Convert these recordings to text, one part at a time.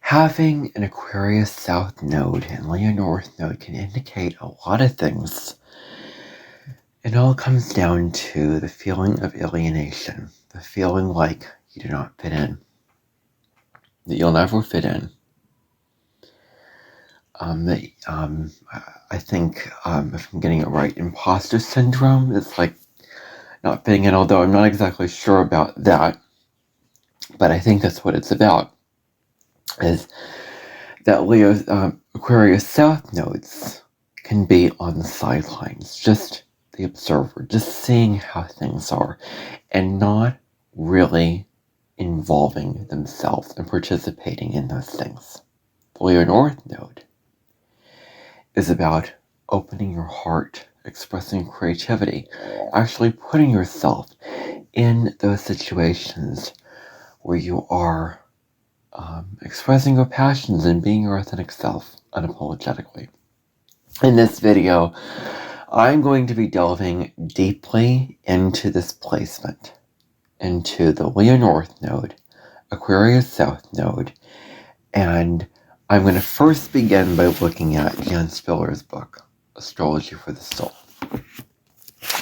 Having an Aquarius South node and Leo North node can indicate a lot of things. It all comes down to the feeling of alienation, the feeling like you do not fit in, that you'll never fit in. I think, if I'm getting it right, imposter syndrome is like not fitting in, although I'm not exactly sure about that. But I think that's what it's about, is that Leo's Aquarius South nodes can be on the sidelines, just the observer, just seeing how things are, and not really involving themselves and participating in those things. The Leo North node is about opening your heart, expressing creativity, actually putting yourself in those situations where you are expressing your passions and being your authentic self unapologetically. In this video, I'm going to be delving deeply into this placement, into the Leo North node, Aquarius South node, and I'm going to first begin by looking at Jan Spiller's book, Astrology for the Soul.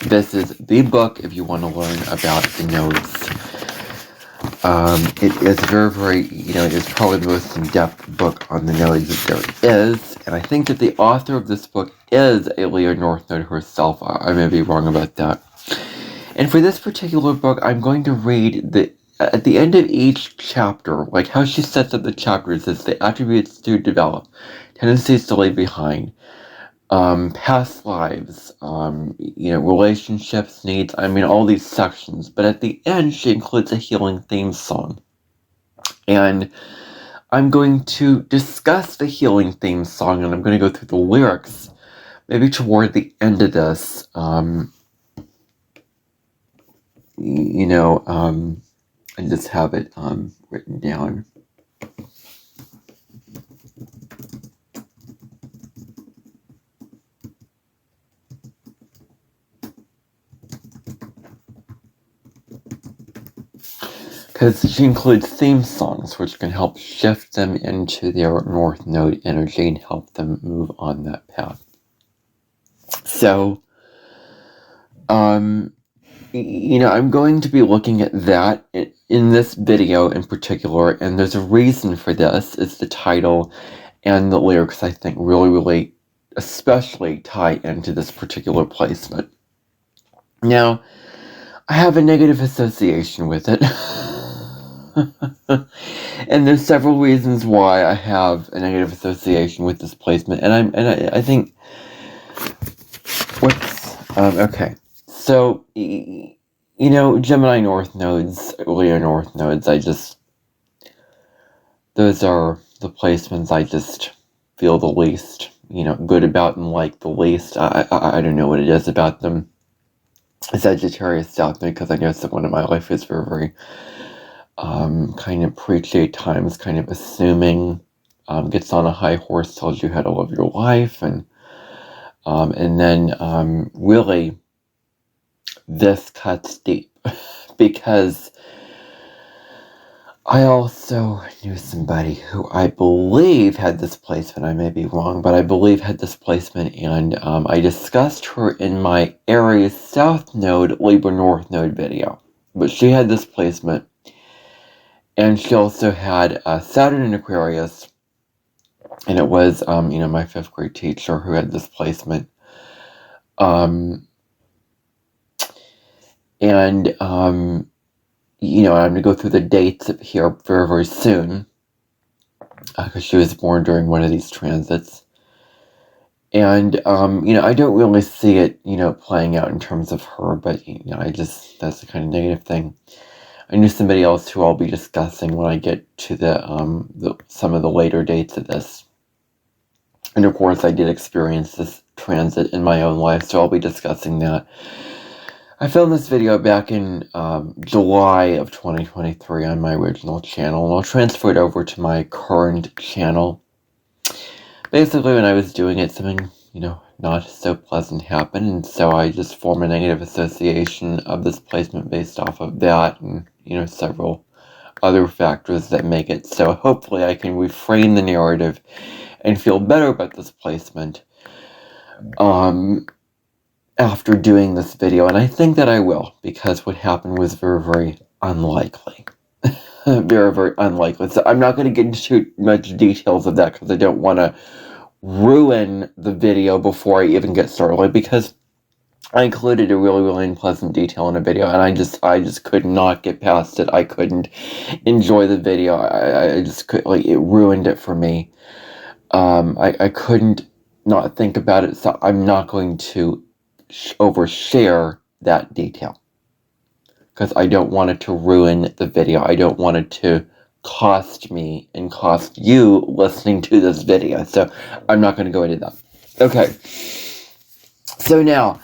This is the book if you want to learn about the nodes. It is very, it is probably the most in-depth book on the nodes that there is, and I think that the author of this book is a Leo North node herself. I may be wrong about that. And for this particular book, I'm going to read at the end of each chapter, like how she sets up the chapters is the attributes to develop, tendencies to leave behind, past lives, relationships, needs, all these sections. But at the end, she includes a healing theme song. And I'm going to discuss the healing theme song, and I'm going to go through the lyrics, maybe toward the end of this, and just have it written down. Because she includes theme songs, which can help shift them into their North Node energy and help them move on that path. So, I'm going to be looking at that in this video in particular, and there's a reason for this. It's the title and the lyrics, I think, really, especially tie into this particular placement. Now, I have a negative association with it. And there's several reasons why I have a negative association with this placement, and I think okay. So, Gemini North nodes, Leo North nodes, those are the placements I just feel the least, good about and like the least. I don't know what it is about them. Sagittarius South node, because I know someone in my life is very kind of preachy at times, kind of assuming, gets on a high horse, tells you how to live your life, and then really this cuts deep, because I also knew somebody who I believe had this placement. I may be wrong, but I believe had this placement, and I discussed her in my Aries South node, Libra North node video, but she had this placement. And she also had Saturn in Aquarius, and it was, my 5th grade teacher who had this placement. I'm going to go through the dates here very, very soon, because she was born during one of these transits. And, I don't really see it, playing out in terms of her, but, that's the kind of negative thing. I knew somebody else who I'll be discussing when I get to some of the later dates of this. And of course, I did experience this transit in my own life, so I'll be discussing that. I filmed this video back in July of 2023 on my original channel, and I'll transfer it over to my current channel. Basically, when I was doing it, something, not so pleasant happened, and so I just formed a negative association of this placement based off of that, and, several other factors that make it so hopefully I can reframe the narrative and feel better about this placement after doing this video. And I think that I will, because what happened was very, very unlikely. Very, very unlikely. So I'm not going to get into much details of that because I don't want to ruin the video before I even get started, because I included a really, really unpleasant detail in a video, and I just could not get past it. I couldn't enjoy the video. I just could, like, it ruined it for me. I couldn't not think about it, so I'm not going to overshare that detail, because I don't want it to ruin the video. I don't want it to cost me and cost you listening to this video. So I'm not going to go into that. Okay. So now,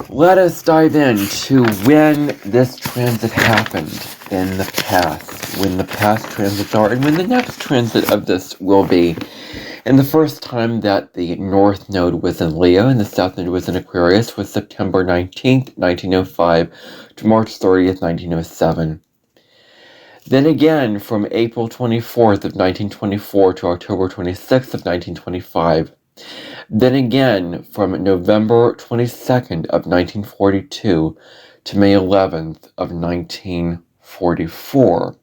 let us dive into when this transit happened in the past, when the past transits are, and when the next transit of this will be. And the first time that the North Node was in Leo and the South Node was in Aquarius was September 19th, 1905 to March 30th, 1907. Then again, from April 24th of 1924 to October 26th of 1925. Then again, from November 22nd of 1942 to May 11th of 1944.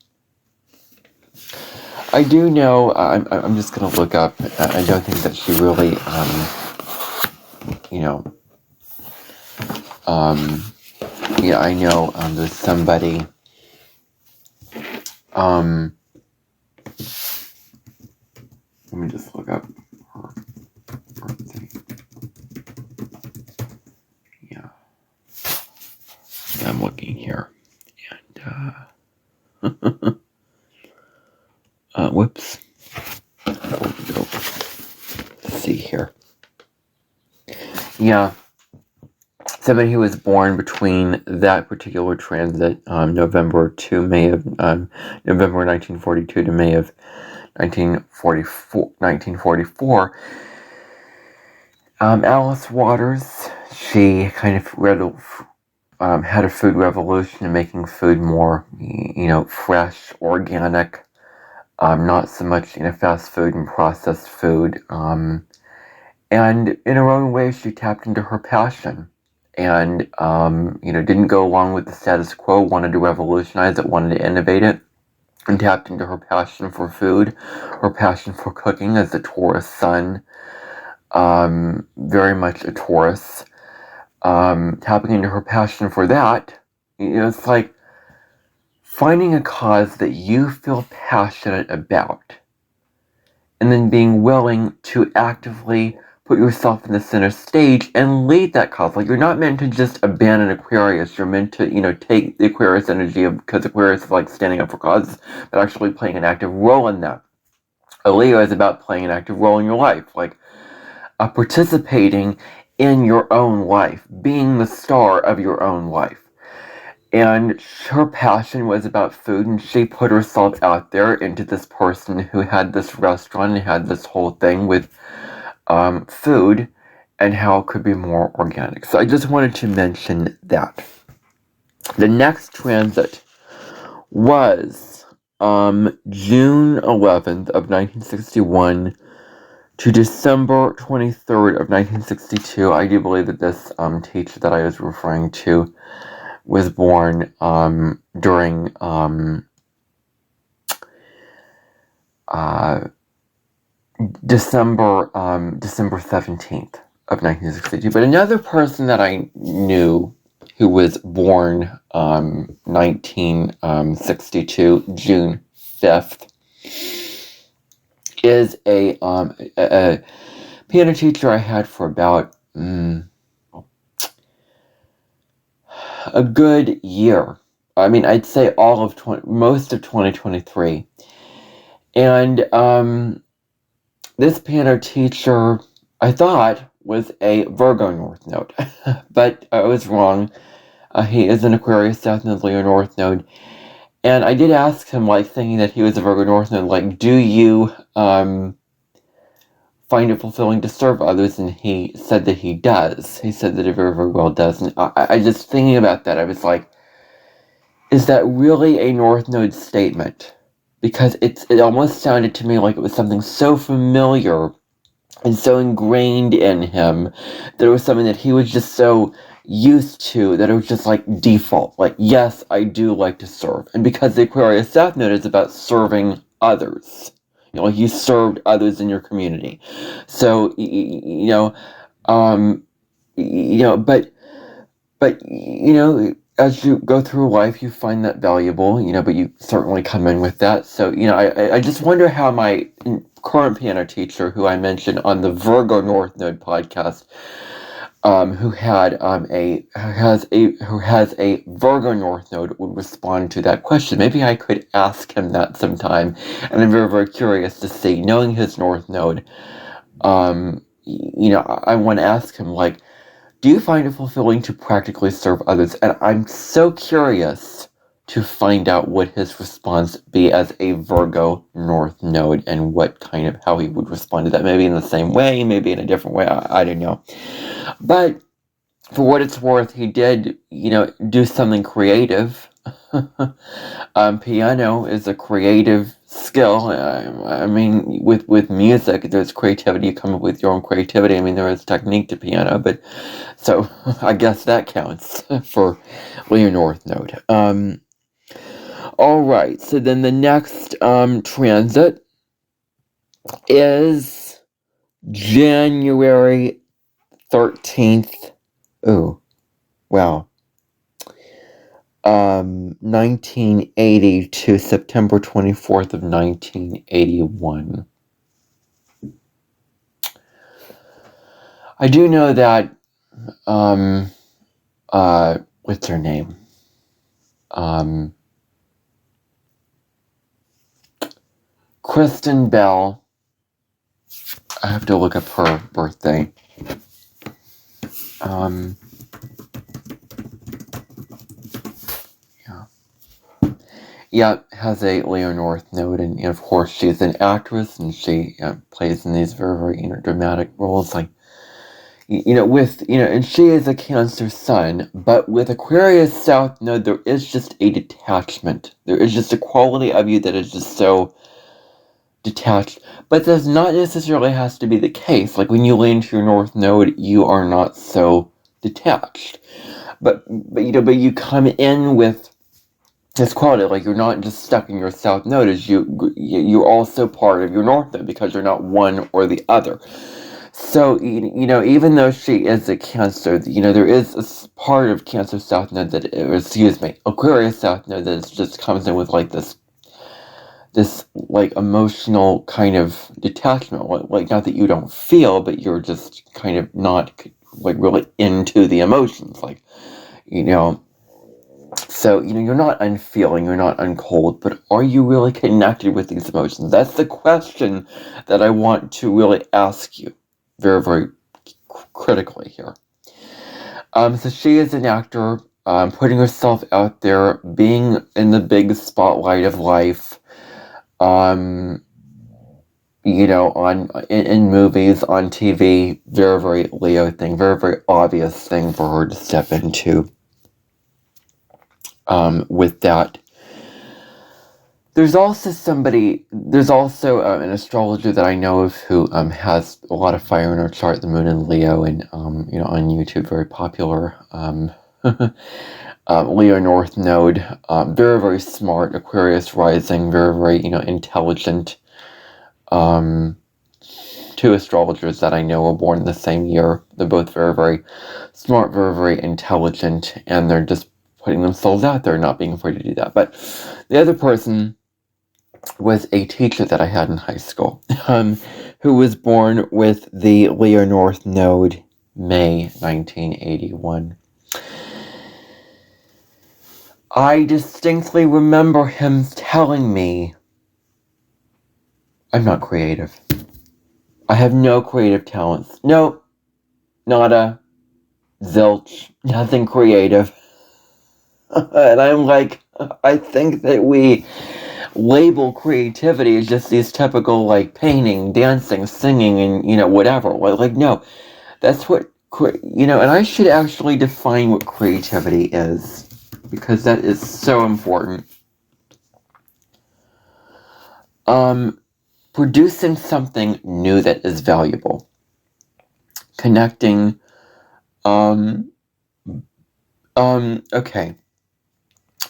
I do know, I'm just going to look up, I don't think that she really, yeah, I know there's somebody, let me just look up her birthday. Yeah, I'm looking here, and, whoops. Let's see here. Yeah. Somebody who was born between that particular transit, November 1942 to May of 1944. Alice Waters, she kind of had a food revolution in making food more, fresh, organic. Not so much, fast food and processed food. And in her own way, she tapped into her passion and, didn't go along with the status quo, wanted to revolutionize it, wanted to innovate it, and tapped into her passion for food, her passion for cooking as a Taurus sun, very much a Taurus, tapping into her passion for that. It's like finding a cause that you feel passionate about, and then being willing to actively put yourself in the center stage and lead that cause. Like, you're not meant to just abandon Aquarius. You're meant to, take the Aquarius energy because Aquarius is like standing up for causes, but actually playing an active role in that. A Leo is about playing an active role in your life, like participating in your own life, being the star of your own life. And her passion was about food, and she put herself out there into this person who had this restaurant and had this whole thing with food and how it could be more organic. So I just wanted to mention that. The next transit was June 11th of 1961 to December 23rd of 1962. I do believe that this teacher that I was referring to was born during December 17th of 1962. But another person that I knew who was born 1962, June 5th, is a piano teacher I had for about a good year. I mean, I'd say most of 2023. And this piano teacher, I thought, was a Virgo North Node, but I was wrong. He is an Aquarius South Node, Leo North Node. And I did ask him, thinking that he was a Virgo North Node, do you find it fulfilling to serve others? And he said that he does. He said that it very, very well does. And I just thinking about that, I was like, is that really a North Node statement? Because it almost sounded to me like it was something so familiar and so ingrained in him that it was something that he was just so used to that it was just like default. Like, yes, I do like to serve. And because the Aquarius South Node is about serving others. You know, like you served others in your community. So, but, as you go through life, you find that valuable, but you certainly come in with that. So, I just wonder how my current piano teacher, who I mentioned on the Virgo North Node podcast, who has a Virgo North Node, would respond to that question. Maybe I could ask him that sometime, and I'm very, very curious to see, knowing his North Node, I want to ask him, like, do you find it fulfilling to practically serve others? And I'm so curious to find out what his response be as a Virgo North Node and how he would respond to that. Maybe in the same way, maybe in a different way. I don't know. But for what it's worth, he did, do something creative. Piano is a creative skill. I mean, with music, there's creativity. You come up with your own creativity. I mean, there is technique to piano, but so I guess that counts for Leo North Node. All right. So then the next transit is January 13th. Oh, wow. 1980 to September 24th of 1981. I do know that, what's her name? Kristen Bell. I have to look up her birthday. Yeah, has a Leo North Node, and of course she's an actress, and she plays in these very, very dramatic roles, like, and she is a Cancer Sun, but with Aquarius South Node, there is just a detachment. There is just a quality of you that is just so detached, but does not necessarily has to be the case. Like when you lean to your North Node, you are not so detached, but you come in with this quality, like you're not just stuck in your South Node, as you're also part of your North Node, because you're not one or the other. So, even though she is a Cancer, there is a part of Cancer South Node Aquarius South Node that just comes in with like this like emotional kind of detachment, like not that you don't feel, but you're just kind of not like really into the emotions, like, so, you're not unfeeling, you're not uncold, but are you really connected with these emotions? That's the question that I want to really ask you very, very critically here. So she is an actor, putting herself out there, being in the big spotlight of life, in movies, on TV, very, very Leo thing, very, very obvious thing for her to step into. With that, there's also an astrologer that I know of who has a lot of fire in her chart, the moon in Leo, and on YouTube, very popular. Leo North Node, very, very smart, Aquarius rising, very, very intelligent. Two astrologers that I know were born the same year. They're both very, very smart, very, very intelligent, and they're just putting themselves out there, not being afraid to do that. But the other person was a teacher that I had in high school, who was born with the Leo North Node, May 1981. I distinctly remember him telling me, I'm not creative. I have no creative talents. Nope. Nada. Zilch. Nothing creative. And I'm like, I think that we label creativity as just these typical, like, painting, dancing, singing, and, whatever. Like, no. That's what, and I should actually define what creativity is. because that is so important. Producing something new that is valuable. Connecting, okay.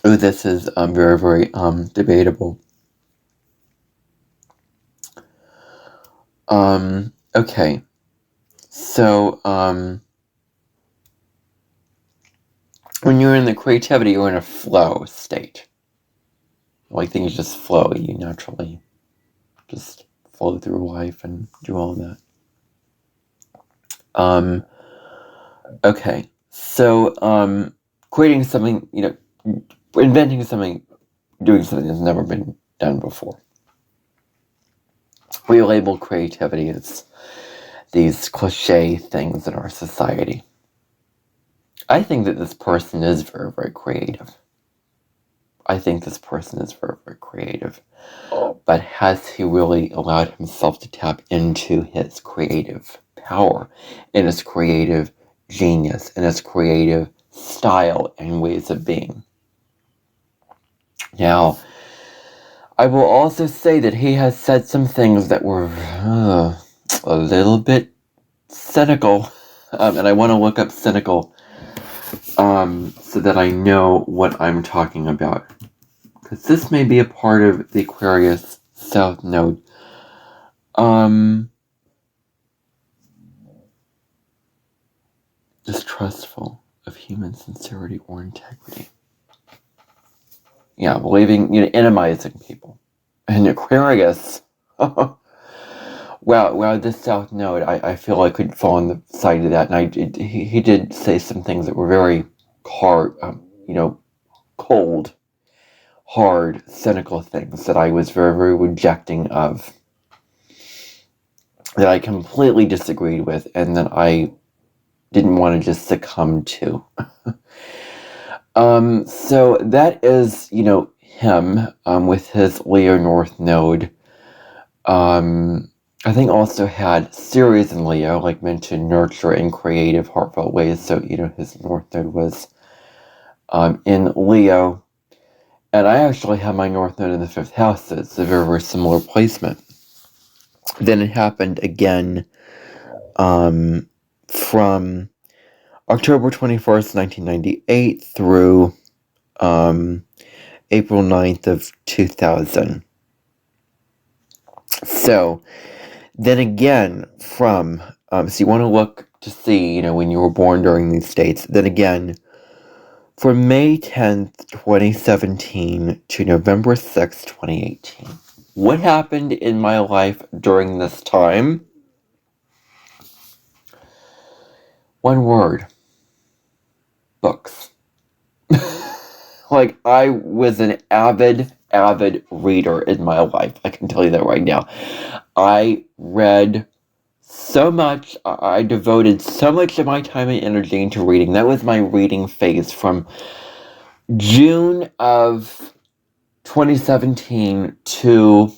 Oh, this is very, very debatable. Okay. So, when you're in the creativity, you're in a flow state. Like things just flow, you naturally just flow through life and do all that. Okay. So, creating something, inventing something, doing something that's never been done before. We label creativity as these cliche things in our society. I think that this person is very, very creative. But has he really allowed himself to tap into his creative power, and his creative genius, and his creative style and ways of being? Now, I will also say that he has said some things that were a little bit cynical, and I want to look up cynical so that I know what I'm talking about, because this may be a part of the Aquarius South Node. Distrustful of human sincerity or integrity. Yeah, believing, minimizing people. And Aquarius, wow, this South Node, I feel I could fall on the side of that. And he did say some things that were very hard, cold, hard, cynical things that I was very, very rejecting of, that I completely disagreed with, and that I didn't want to just succumb to. So that is, him, with his Leo North Node. I think also had Ceres in Leo, like mentioned, nurture in creative, heartfelt ways. So, his North Node was, in Leo. And I actually have my North Node in the 5th house. So it's a very, very similar placement. Then it happened again, from October 21st, 1998 through, April 9th of 2000. So, then again, from, so you want to look to see, when you were born during these dates. Then again, from May 10th, 2017 to November 6th, 2018. What happened in my life during this time? One word. Books. Like, I was an avid reader in my life. I can tell you that right now. I read so much. I devoted so much of my time and energy into reading. That was my reading phase from June of 2017 to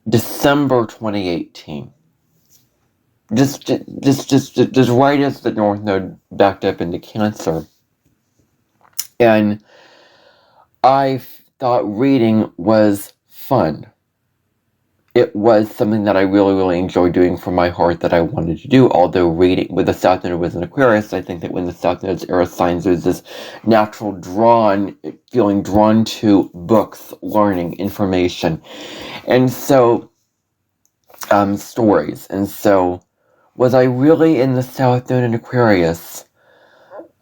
December 2018. Just right as the North Node backed up into Cancer. And I thought reading was fun. It was something that I really, really enjoyed doing from my heart, that I wanted to do. Although reading, with the South Node was in Aquarius, I think that when the South Node's era signs, there's this natural feeling drawn to books, learning, information. And so, stories. And so, was I really in the South Node in Aquarius,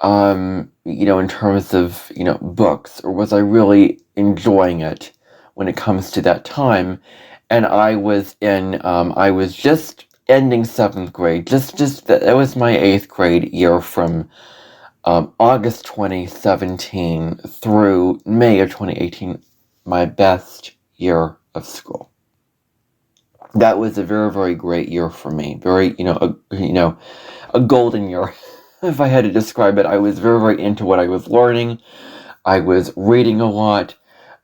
in terms of, books, or was I really enjoying it when it comes to that time? And I was just ending 7th grade. That was my 8th grade year, from August 2017 through May of 2018, my best year of school. That was a very, very great year for me. Very, a golden year, if I had to describe it. I was very, very into what I was learning. I was reading a lot.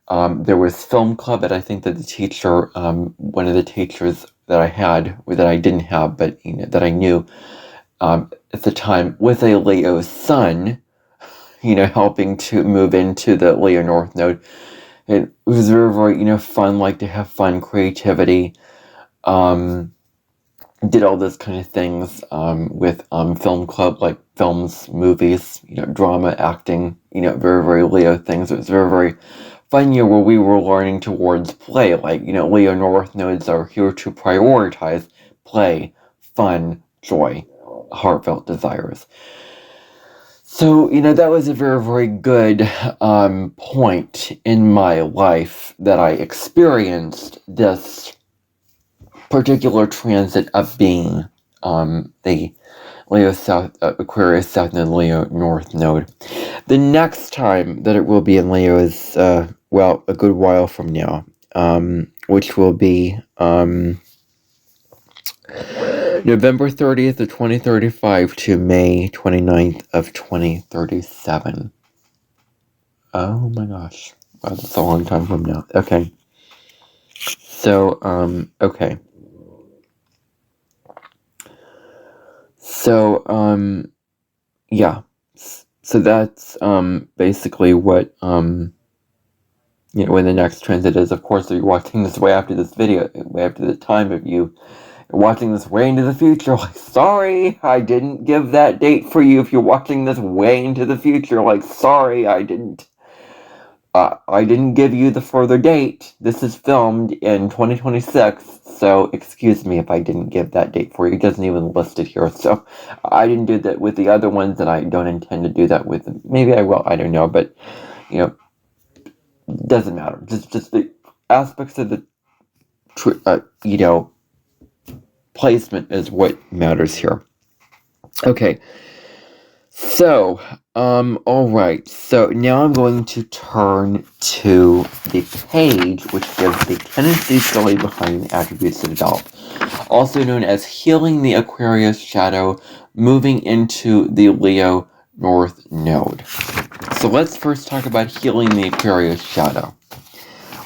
There was film club, and I think that the teacher, one of the teachers that I had, or that I didn't have, but that I knew at the time, was a Leo sun. helping to move into the Leo North Node. It was very, very, fun, like to have fun, creativity. Did all those kind of things with film club, like films, movies, drama, acting, very, very Leo things. It was very, very fun year where we were learning towards play. Like, Leo North Nodes are here to prioritize play, fun, joy, heartfelt desires. So, that was a very, very good point in my life that I experienced this particular transit of being the Leo South, Aquarius South Node, Leo North Node. The next time that it will be in Leo is, a good while from now, which will be November 30th of 2035 to May 29th of 2037. Oh my gosh. Wow, that's a long time from now. Okay. So, okay. So, yeah. So that's, basically what, when the next transit is. Of course, if you're watching this way after this video, way after the time of you watching this way into the future, like, sorry, I didn't give that date for you. If you're watching this way into the future, like, sorry, I didn't give you the further date. This is filmed in 2026, so excuse me if I didn't give that date for you. It doesn't even list it here, so I didn't do that with the other ones, and I don't intend to do that with them. Maybe I will, I don't know, but, doesn't matter. Just the aspects of the, placement is what matters here. Okay. So, alright, so now I'm going to turn to the page which gives the tendencies story behind the attributes to develop, also known as Healing the Aquarius Shadow, moving into the Leo North Node. So let's first talk about Healing the Aquarius Shadow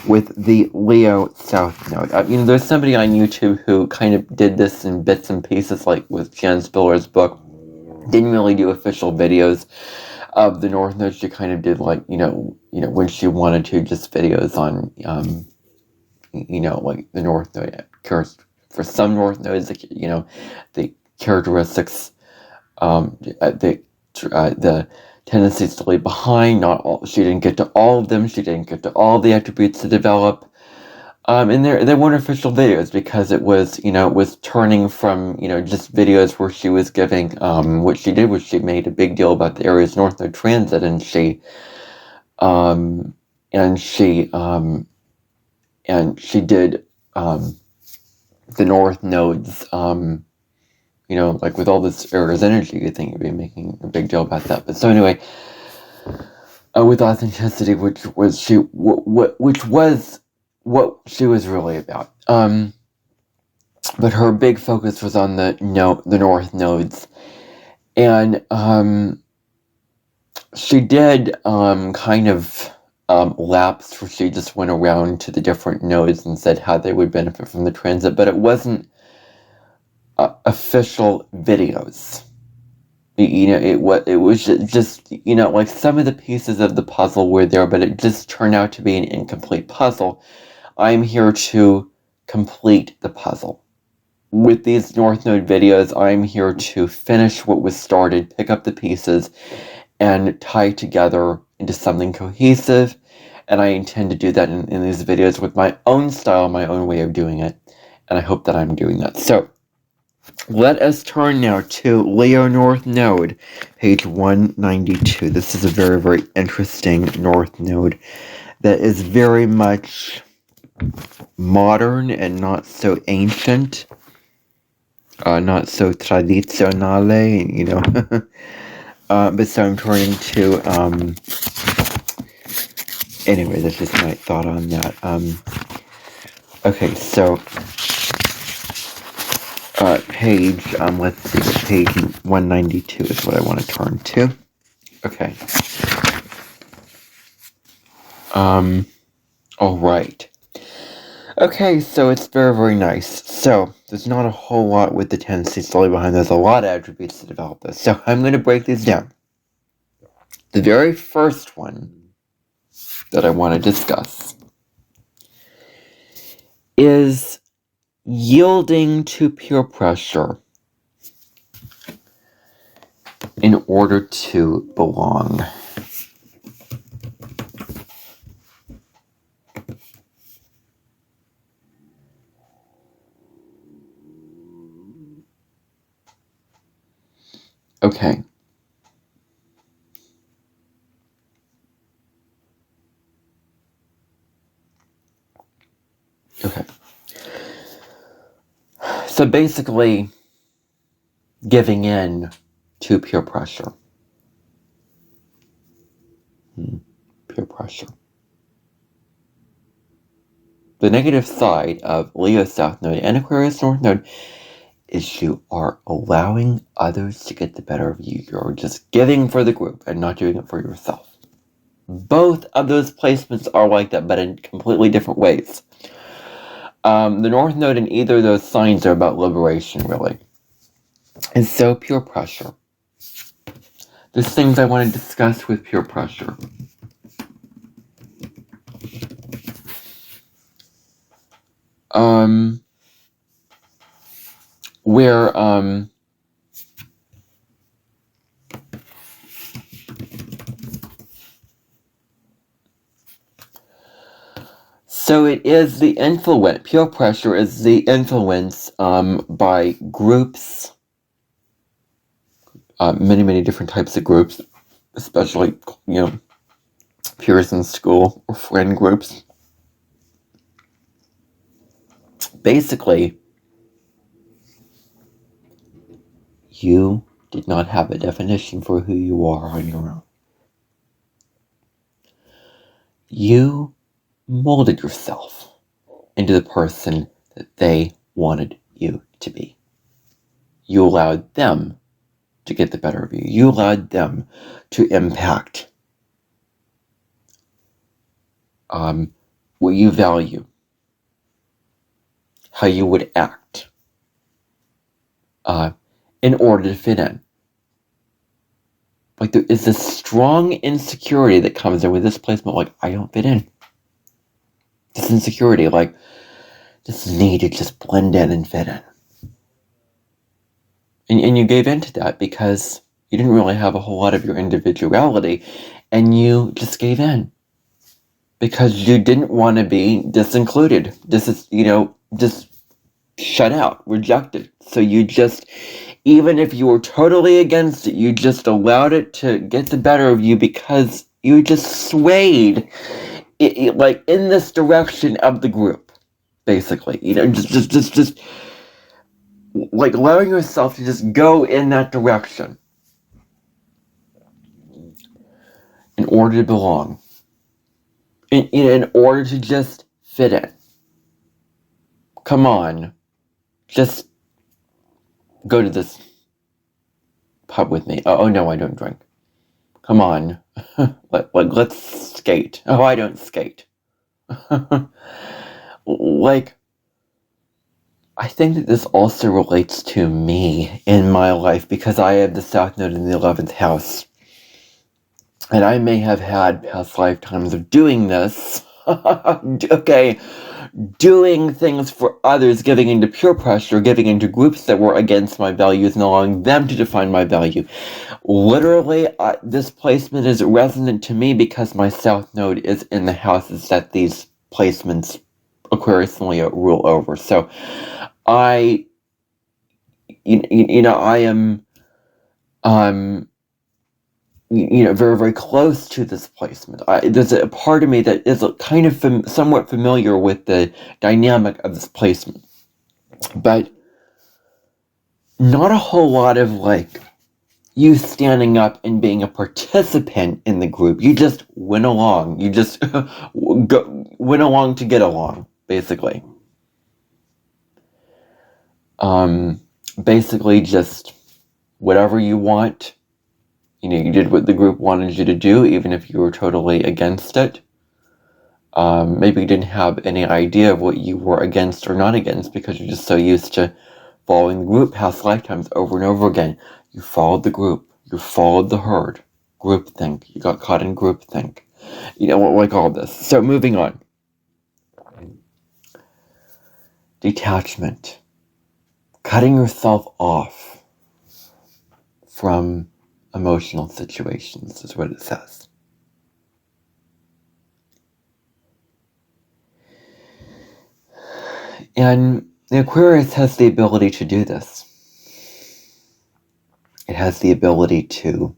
with the Leo South Node. There's somebody on YouTube who kind of did this in bits and pieces, like with Jan Spiller's book. Didn't really do official videos of the North Node. She kind of did, like, when she wanted to, just videos on, like the North Node. For some North Nodes, the characteristics, the tendencies to leave behind. Not all. She didn't get to all of them. She didn't get to all the attributes to develop. And they weren't official videos because it was, was turning from, just videos where she was giving, what she did was she made a big deal about the Aries North Node transit, and she did, the North Nodes, like with all this Aries energy, you'd think you'd be making a big deal about that. But so anyway, with authenticity, which was what she was really about. But her big focus was on the North Nodes. And she did kind of lapse where she just went around to the different nodes and said how they would benefit from the transit, but it wasn't official videos. It was just, like some of the pieces of the puzzle were there, but it just turned out to be an incomplete puzzle. I'm here to complete the puzzle. With these North Node videos, I'm here to finish what was started, pick up the pieces, and tie together into something cohesive. And I intend to do that in these videos with my own style, my own way of doing it. And I hope that I'm doing that. So, let us turn now to Leo North Node, page 192. This is a very, very interesting North Node that is very much modern and not so ancient, not so tradizionale, but so I'm turning to, anyway, that's just my thought on that. Okay, so, page, let's see, page 192 is what I want to turn to. Okay. Alright. Okay, so it's very, very nice. So, there's not a whole lot with the tendency story behind. There's a lot of attributes to develop this. So, I'm going to break these down. The very first one that I want to discuss is yielding to peer pressure in order to belong. Okay. Okay. So basically, giving in to peer pressure. Peer pressure. The negative side of Leo South Node and Aquarius North Node is you are allowing others to get the better of you. You're just giving for the group and not doing it for yourself. Both of those placements are like that, but in completely different ways. The North Node in either of those signs are about liberation, really. And so, peer pressure. There's things I want to discuss with peer pressure. So it is the influence, peer pressure is the influence by groups, many different types of groups, especially, peers in school or friend groups. Basically, you did not have a definition for who you are on your own. You molded yourself into the person that they wanted you to be. You allowed them to get the better of you. You allowed them to impact what you value, how you would act in order to fit in. Like, there is this strong insecurity that comes in with this placement, like, I don't fit in. This insecurity, like, this need to just blend in and fit in. And you gave in to that because you didn't really have a whole lot of your individuality, and you just gave in. Because you didn't want to be disincluded. This is, just shut out, rejected. So you just, even if you were totally against it, you just allowed it to get the better of you because you just swayed, like, in this direction of the group, basically. Just like allowing yourself to just go in that direction in order to belong. In order to just fit in. Come on. Just go to this pub with me. Oh no, I don't drink. Come on. Let's skate. Oh, I don't skate. Like, I think that this also relates to me in my life because I have the South Node in the 11th house. And I may have had past lifetimes of doing this. Okay. Doing things for others, giving into peer pressure, giving into groups that were against my values and allowing them to define my value. Literally, this placement is resonant to me because my South Node is in the houses that these placements, Aquarius and Leo, rule over. So, I am, very close to this placement. There's a part of me that is kind of somewhat familiar with the dynamic of this placement. But not a whole lot of, like, you standing up and being a participant in the group. You just went along. You just went along to get along, basically. Basically just whatever you want. You did what the group wanted you to do, even if you were totally against it. Maybe you didn't have any idea of what you were against or not against because you're just so used to following the group past lifetimes over and over again. You followed the group. You followed the herd. groupthink. You got caught in groupthink. Like all this. So moving on. Detachment. Cutting yourself off from emotional situations is what it says. And the Aquarius has the ability to do this. It has the ability to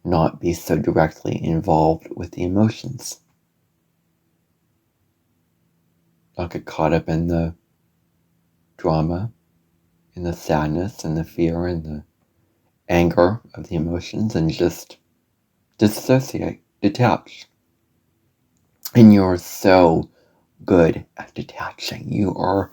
not be so directly involved with the emotions. Not get caught up in the drama, in the sadness, and the fear, and the anger of the emotions, and just disassociate, detach. And you're so good at detaching. You are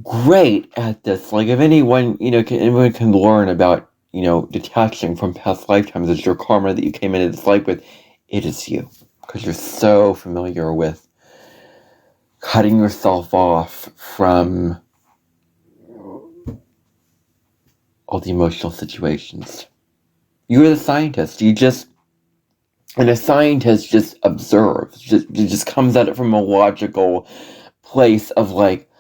great at this. Like, if anyone, anyone can learn about, detaching from past lifetimes, it's your karma that you came into this life with, it is you. Because you're so familiar with cutting yourself off from all the emotional situations. You're the scientist. And a scientist just observes, just comes at it from a logical place of like,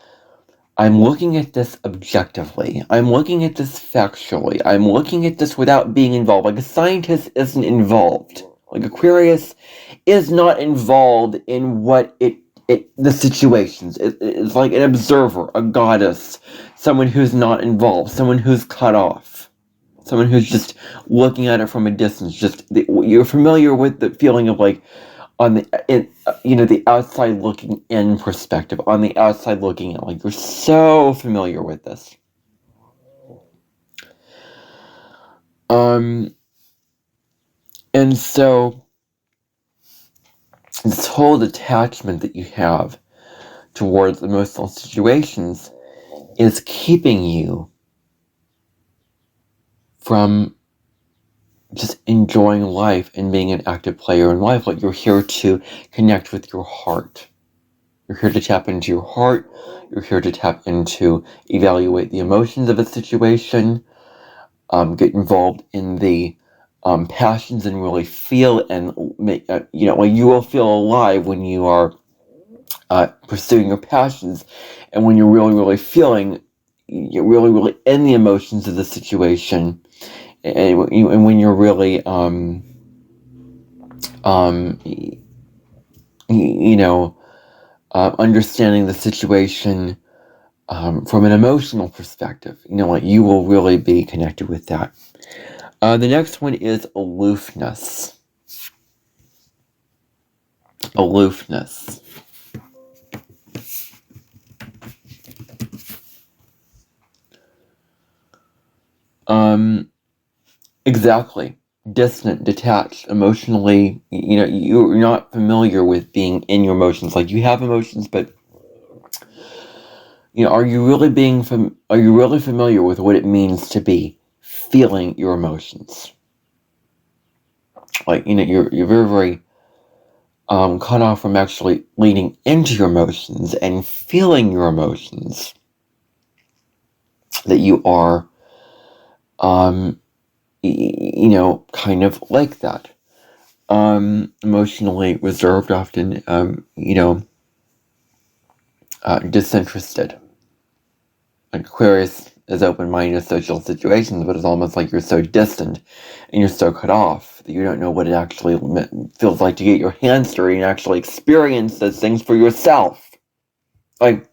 I'm looking at this objectively. I'm looking at this factually. I'm looking at this without being involved. Like, a scientist isn't involved. Like, Aquarius is not involved in what the situations. It's like an observer, a goddess, someone who's not involved, someone who's cut off, someone who's just looking at it from a distance. You're familiar with the feeling of like, the outside looking in perspective, on the outside looking in. Like, you're so familiar with this. And so this whole detachment that you have towards emotional situations is keeping you from just enjoying life and being an active player in life. Like, you're here to connect with your heart. You're here to tap into your heart. You're here to tap into, evaluate the emotions of a situation, get involved in the passions and really feel and make, you will feel alive when you are pursuing your passions, and when you're really, really feeling, you're really, really in the emotions of the situation, and when you're really, understanding the situation from an emotional perspective, you will really be connected with that. The next one is aloofness. Aloofness. Exactly. Distant, detached, emotionally, you're not familiar with being in your emotions. Like, you have emotions, but are you really familiar with what it means to be feeling your emotions? Like, you're very, very cut off from actually leaning into your emotions and feeling your emotions. That you are, kind of like that. Emotionally reserved, often, disinterested. Like, Aquarius is open-minded to social situations, but it's almost like you're so distant and you're so cut off that you don't know what it actually feels like to get your hands dirty and actually experience those things for yourself. Like,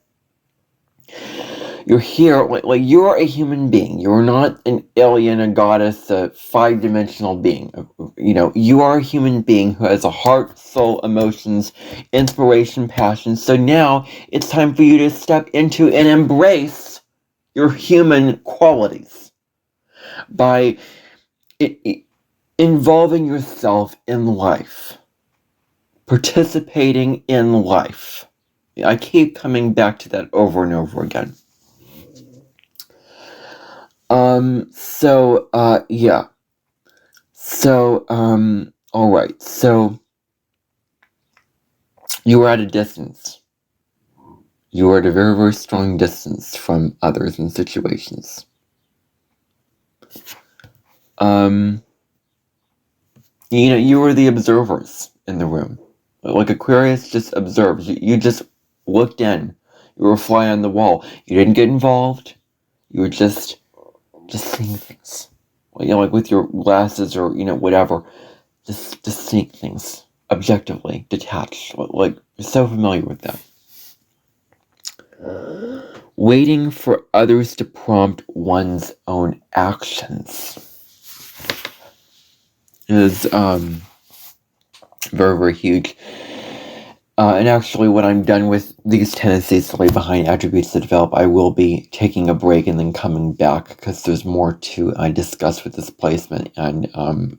you're here, like you're a human being. You're not an alien, a goddess, a five-dimensional being. You are a human being who has a heart, soul, emotions, inspiration, passion. So now it's time for you to step into and embrace your human qualities by involving yourself in life, participating in life. I keep coming back to that over and over again. Yeah. So, alright. So, you are at a distance. You are at a very, very strong distance from others and situations. You were the observers in the room. Like Aquarius just observes. You just looked in. You were a fly on the wall. You didn't get involved. You were just seeing things. Like with your glasses or, whatever. Just seeing things. Objectively. Detached. Like, you're so familiar with that. Waiting for others to prompt one's own actions is, very, very huge. And actually, when I'm done with these tendencies to leave behind attributes to develop, I will be taking a break and then coming back because there's more to discuss with this placement, and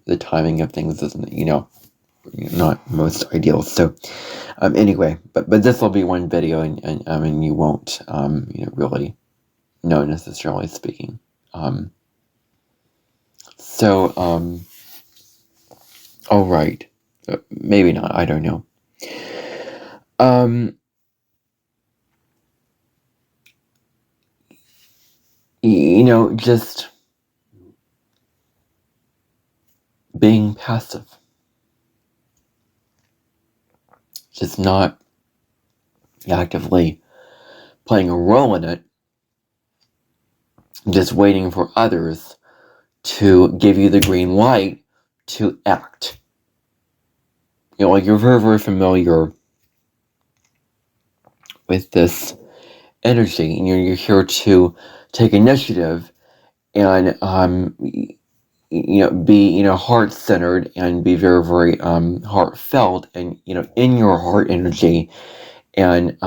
the timing of things isn't, not most ideal. So, anyway, but this will be one video, and you won't, really know necessarily speaking. All right, maybe not. I don't know. Just being passive. Just not actively playing a role in it. Just waiting for others to give you the green light to act. Like you're very, very familiar with this energy, and you're here to take initiative and be heart-centered and be very, very heartfelt, and in your heart energy, and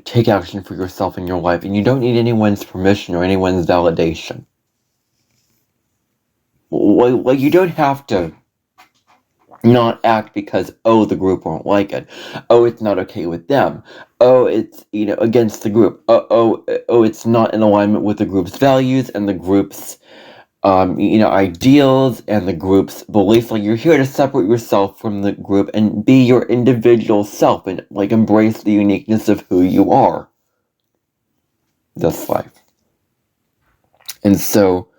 take action for yourself in your life, and you don't need anyone's permission or anyone's validation. Like you don't have to not act because, the group won't like it. It's not okay with them. It's, against the group. It's not in alignment with the group's values and the group's, ideals and the group's beliefs. Like, you're here to separate yourself from the group and be your individual self and, embrace the uniqueness of who you are. This life. And so,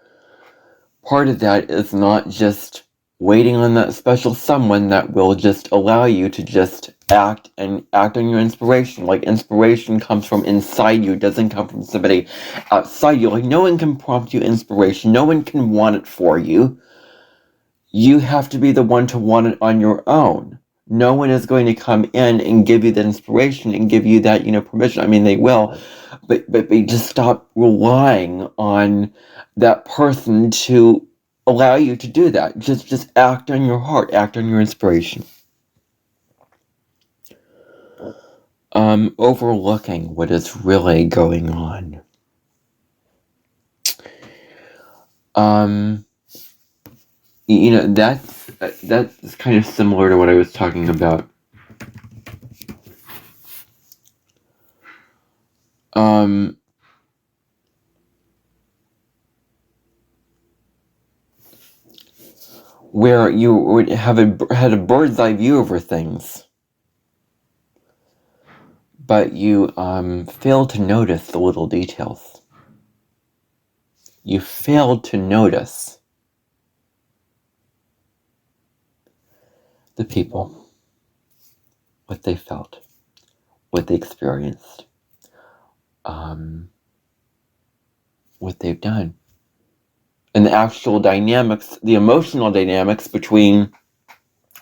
part of that is not just waiting on that special someone that will just allow you to just act on your inspiration. Like, inspiration comes from inside you. It doesn't come from somebody outside you. Like, no one can prompt you inspiration. No one can want it for you. You have to be the one to want it on your own. No one is going to come in and give you that inspiration and give you that, permission. I mean, they will, but just stop relying on that person to allow you to do that. Just act on your heart, act on your inspiration. Overlooking what is really going on. That's kind of similar to what I was talking about. Where you would had a bird's eye view over things, but you failed to notice the little details. You failed to notice the people, what they felt, what they experienced, what they've done, and the actual dynamics, the emotional dynamics between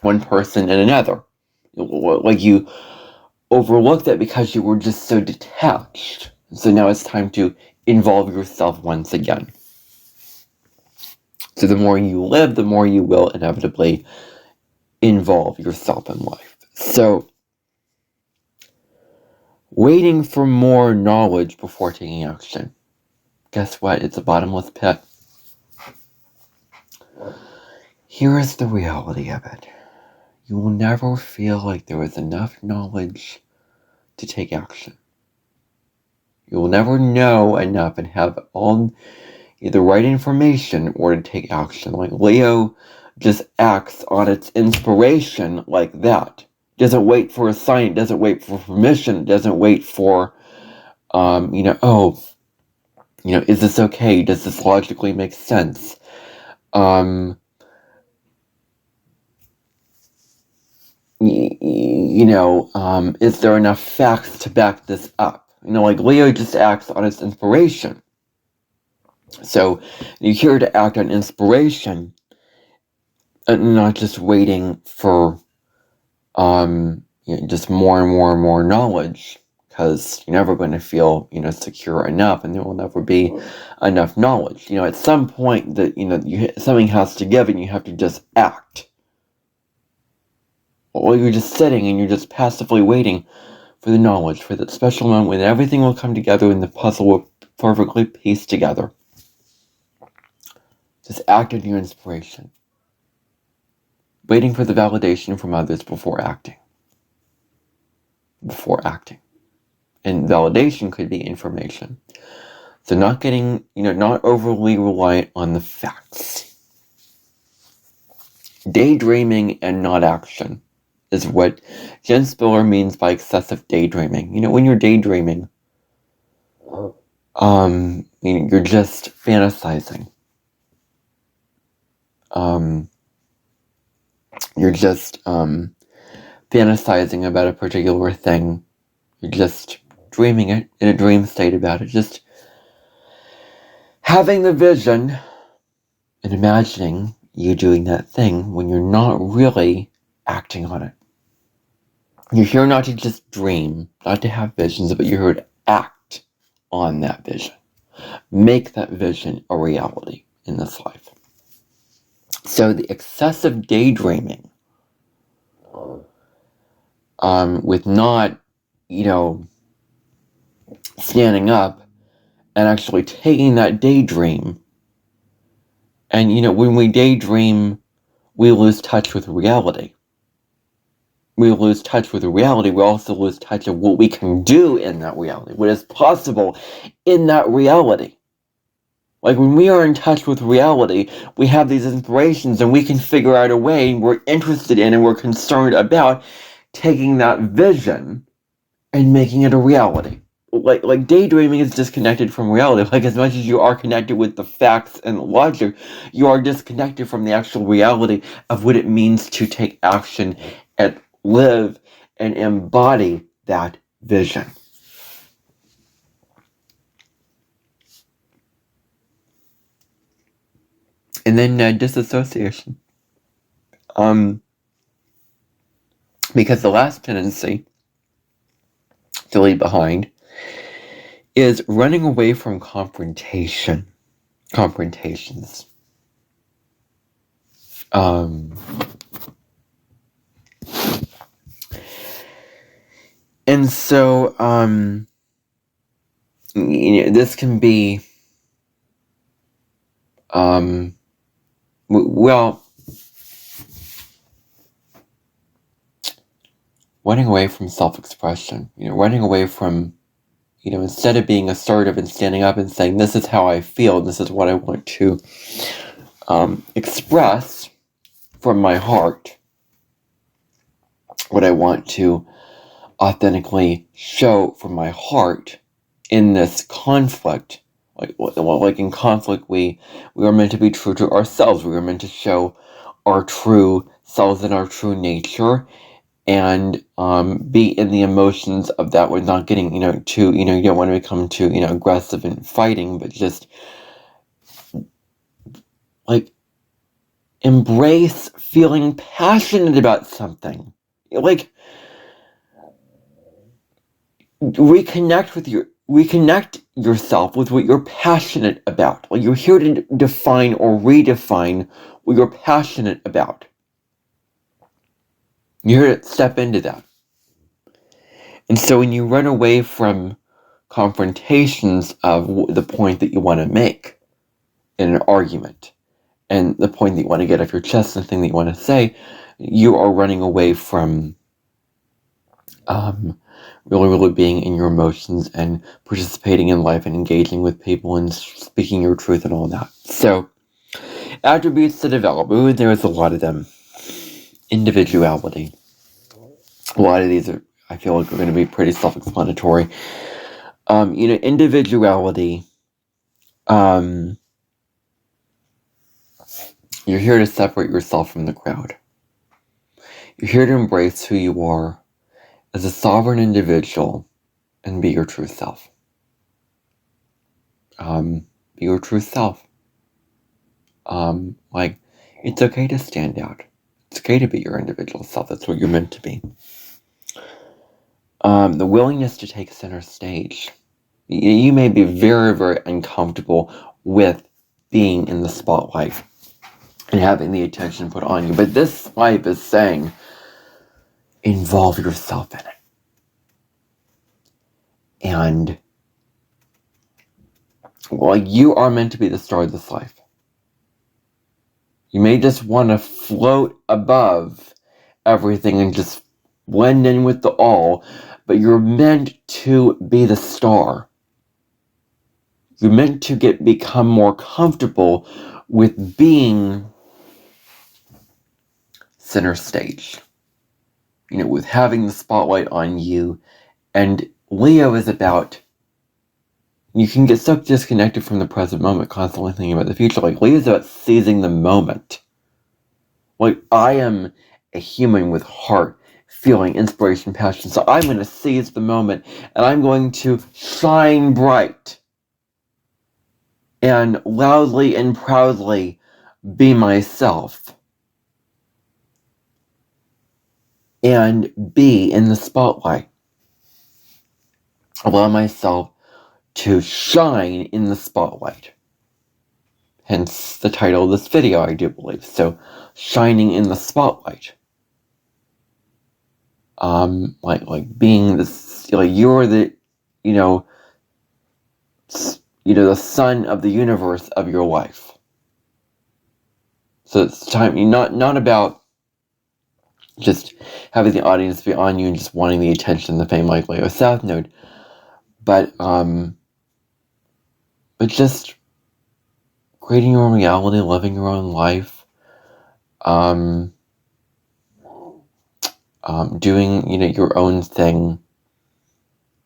one person and another. Like, you overlooked that because you were just so detached. So now it's time to involve yourself once again. So the more you live, the more you will inevitably involve yourself in life. So, waiting for more knowledge before taking action. Guess what? It's a bottomless pit. Here is the reality of it. You will never feel like there is enough knowledge to take action. You will never know enough and have all the right information or to take action. Like, Leo just acts on its inspiration like that. Doesn't wait for a sign, doesn't wait for permission, doesn't wait for, is this okay? Does this logically make sense? is there enough facts to back this up? Like Leo just acts on its inspiration. So you're here to act on inspiration, and not just waiting for just more and more and more knowledge, because you're never going to feel secure enough, and there will never be enough knowledge. At some point that something has to give, and you have to just act. Or you're just sitting and you're just passively waiting for the knowledge, for that special moment when everything will come together and the puzzle will perfectly piece together. Just act on your inspiration. Waiting for the validation from others before acting. And validation could be information. So not overly reliant on the facts. Daydreaming and not action is what Jen Spiller means by excessive daydreaming. When you're daydreaming, you're just fantasizing. You're just fantasizing about a particular thing. You're just dreaming it, in a dream state about it. Just having the vision and imagining you doing that thing when you're not really acting on it. You're here not to just dream, not to have visions, but you're here to act on that vision. Make that vision a reality in this life. So the excessive daydreaming, with not, standing up and actually taking that daydream. And, when we daydream, we lose touch with reality. We lose touch with reality. We also lose touch of what we can do in that reality, what is possible in that reality. Like when we are in touch with reality, we have these inspirations and we can figure out a way we're interested in and we're concerned about taking that vision and making it a reality. Like daydreaming is disconnected from reality. Like as much as you are connected with the facts and logic, you are disconnected from the actual reality of what it means to take action and live and embody that vision. And then disassociation. Because the last tendency to leave behind is running away from confrontations. And so, this can be, running away from self-expression, running away from, instead of being assertive and standing up and saying, this is how I feel, this is what I want to express from my heart, what I want to authentically show from my heart in this conflict. Like in conflict, we are meant to be true to ourselves. We are meant to show our true selves and our true nature, and be in the emotions of that. We're not getting, too, you don't want to become too, aggressive and fighting, but just like embrace feeling passionate about something. Like reconnect yourself with what you're passionate about. Like you're here to define or redefine what you're passionate about. You're here to step into that. And so when you run away from confrontations of the point that you want to make in an argument, and the point that you want to get off your chest, and the thing that you want to say, you are running away from really being in your emotions and participating in life and engaging with people and speaking your truth and all that. So, attributes to develop. Ooh, there's a lot of them. Individuality. A lot of these are, I feel like, are going to be pretty self-explanatory. Individuality. You're here to separate yourself from the crowd. You're here to embrace who you are as a sovereign individual and be your true self. Be your true self. It's okay to stand out. It's okay to be your individual self. That's what you're meant to be. The willingness to take center stage. You may be very, very uncomfortable with being in the spotlight and having the attention put on you. But this life is saying, involve yourself in it. And, you are meant to be the star of this life. You may just want to float above everything and just blend in with the all, but you're meant to be the star. You're meant to become more comfortable with being center stage. With having the spotlight on you. And Leo is about, you can get so disconnected from the present moment, constantly thinking about the future. Leo is about seizing the moment. I am a human with heart, feeling, inspiration, passion. So I'm going to seize the moment, and I'm going to shine bright and loudly and proudly be myself and be in the spotlight. Allow myself to shine in the spotlight. Hence the title of this video, I do believe. So, shining in the spotlight. Being this, you're the, the sun of the universe of your life. So it's time, not about just having the audience be on you and just wanting the attention and the fame like Leo South Node, but just creating your own reality, living your own life, doing, your own thing,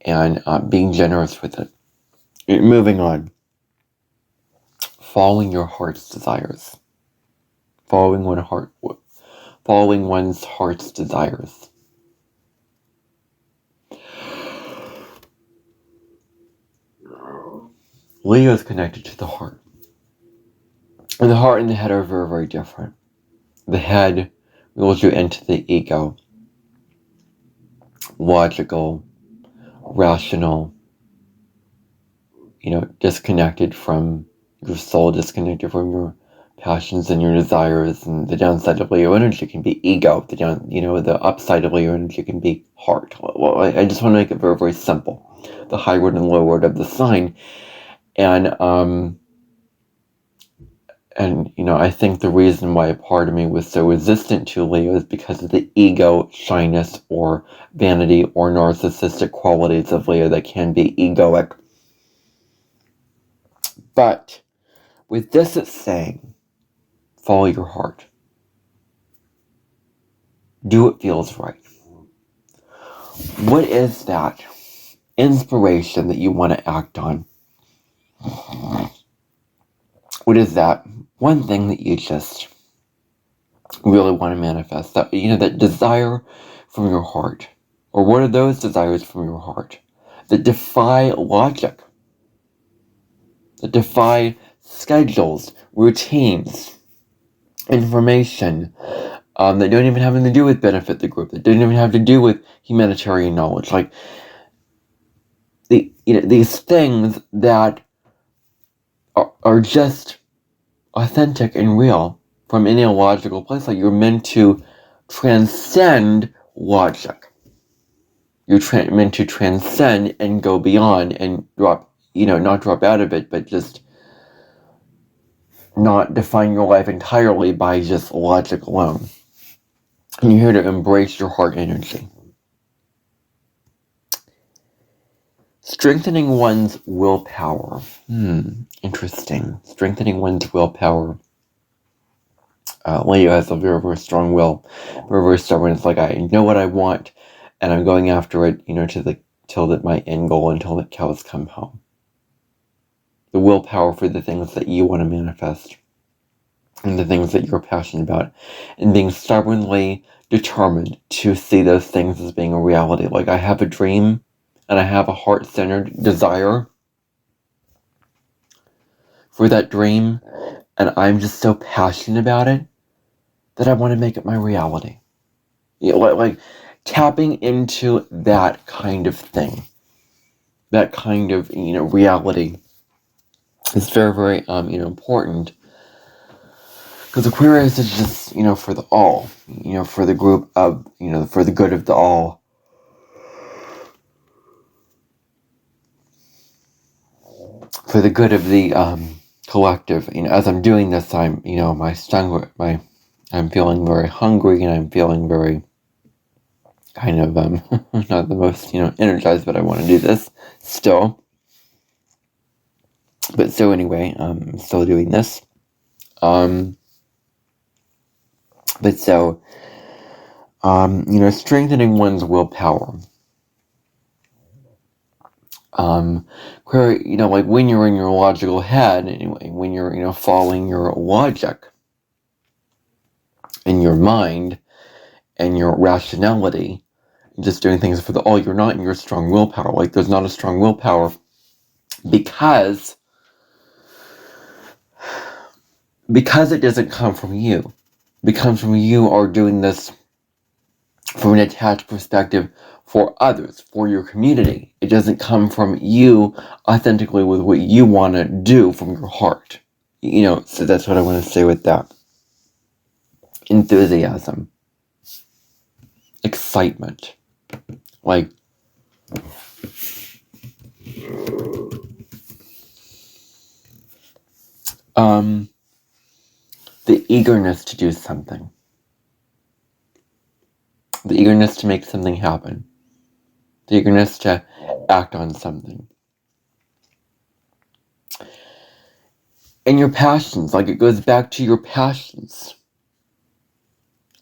and being generous with it. Moving on. Following your heart's desires. Following one's heart's desires. Leo is connected to the heart. And the heart and the head are very, very different. The head rules you into the ego. Logical, rational, disconnected from your soul, disconnected from your passions and your desires. And the downside of Leo energy can be ego. The upside of Leo energy can be heart. Well, I just want to make it very, very simple. The high word and low word of the sign. And I think the reason why a part of me was so resistant to Leo is because of the ego, shyness, or vanity, or narcissistic qualities of Leo that can be egoic. But with this, it's saying, follow your heart. Do what feels right. What is that inspiration that you want to act on? What is that one thing that you just really want to manifest? That desire from your heart. Or what are those desires from your heart that defy logic? That defy schedules, routines, information, that don't even have anything to do with benefit the group, that don't even have to do with humanitarian knowledge. These things that are just authentic and real from any illogical place. You're meant to transcend logic. You're meant to transcend and go beyond and drop, not drop out of it, but just not define your life entirely by just logic alone. And you're here to embrace your heart energy. Strengthening one's willpower. Interesting. Strengthening one's willpower. Leo has a very, very strong will. Very, very stubborn. It's like, I know what I want, and I'm going after it, till my end goal, until the cows come home. The willpower for the things that you want to manifest, and the things that you're passionate about, and being stubbornly determined to see those things as being a reality. Like, I have a dream and I have a heart-centered desire for that dream, and I'm just so passionate about it that I want to make it my reality. You know, like tapping into that kind of thing, that kind of, reality is very, very, important. Because Aquarius is just, for the all, for the group of, for the good of the all. For the good of the collective. As I'm doing this, I'm, I'm feeling very hungry, and I'm feeling very kind of, not the most, energized, but I want to do this still. But so anyway, I'm still doing this. But so, strengthening one's willpower. Where, like when you're in your logical head, anyway, when you're, following your logic in your mind and your rationality, just doing things for the all, you're not in your strong willpower. Like, there's not a strong willpower because it doesn't come from you. It comes from you are doing this from an attached perspective for others, for your community. It doesn't come from you authentically with what you want to do from your heart. So that's what I want to say with that. Enthusiasm. Excitement. Like, the eagerness to do something. The eagerness to make something happen. The eagerness to act on something. And your passions, like, it goes back to your passions.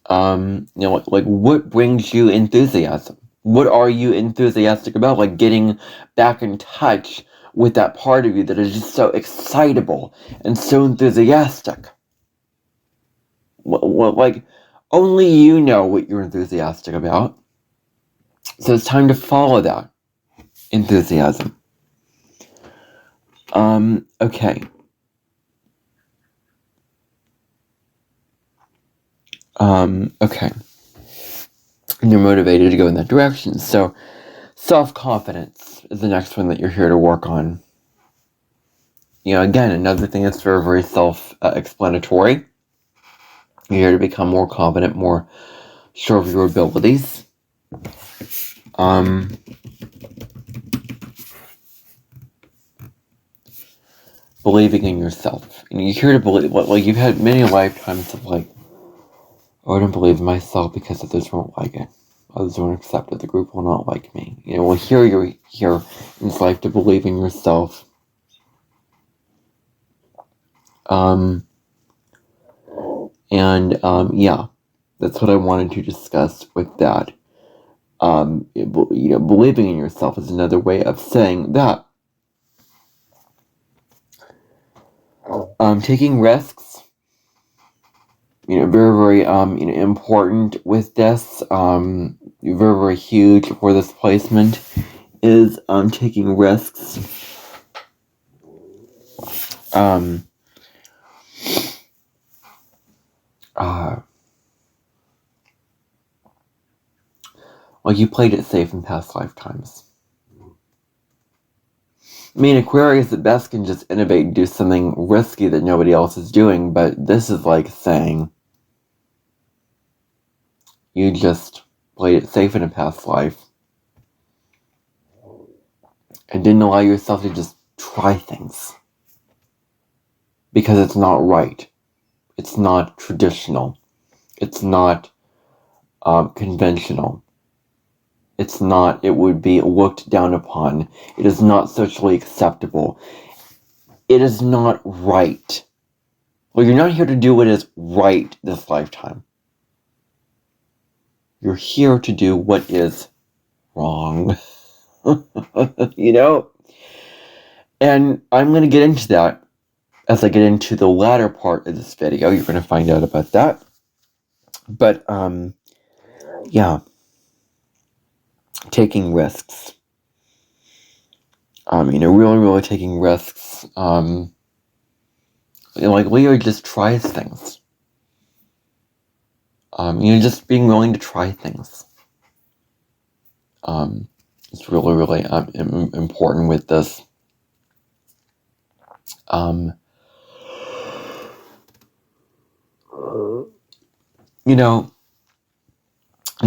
Like what brings you enthusiasm? What are you enthusiastic about? Like, getting back in touch with that part of you that is just so excitable and so enthusiastic. Like, only you know what you're enthusiastic about. So it's time to follow that enthusiasm. Okay. Okay. And you're motivated to go in that direction. So, self-confidence is the next one that you're here to work on. Again, another thing that's very, very self-explanatory. You're here to become more confident, more sure of your abilities. Believing in yourself. And you're here to believe, like, you've had many lifetimes of like, oh, I don't believe in myself because others won't like it. Others won't accept it. The group will not like me. Well, here you're here in this life to believe in yourself. Yeah, that's what I wanted to discuss with that. Believing in yourself is another way of saying that. Taking risks, very, very, important with this. Very, very huge for this placement is, taking risks. Well, you played it safe in past lifetimes. I mean, Aquarius at best can just innovate and do something risky that nobody else is doing, but this is like saying you just played it safe in a past life and didn't allow yourself to just try things. Because it's not right. It's not traditional. It's not conventional. It's not, it would be looked down upon. It is not socially acceptable. It is not right. Well, you're not here to do what is right this lifetime. You're here to do what is wrong. And I'm going to get into that as I get into the latter part of this video. You're going to find out about that. But, yeah, taking risks. Really, really taking risks. Like Leo just tries things. Just being willing to try things. It's really, really important with this. And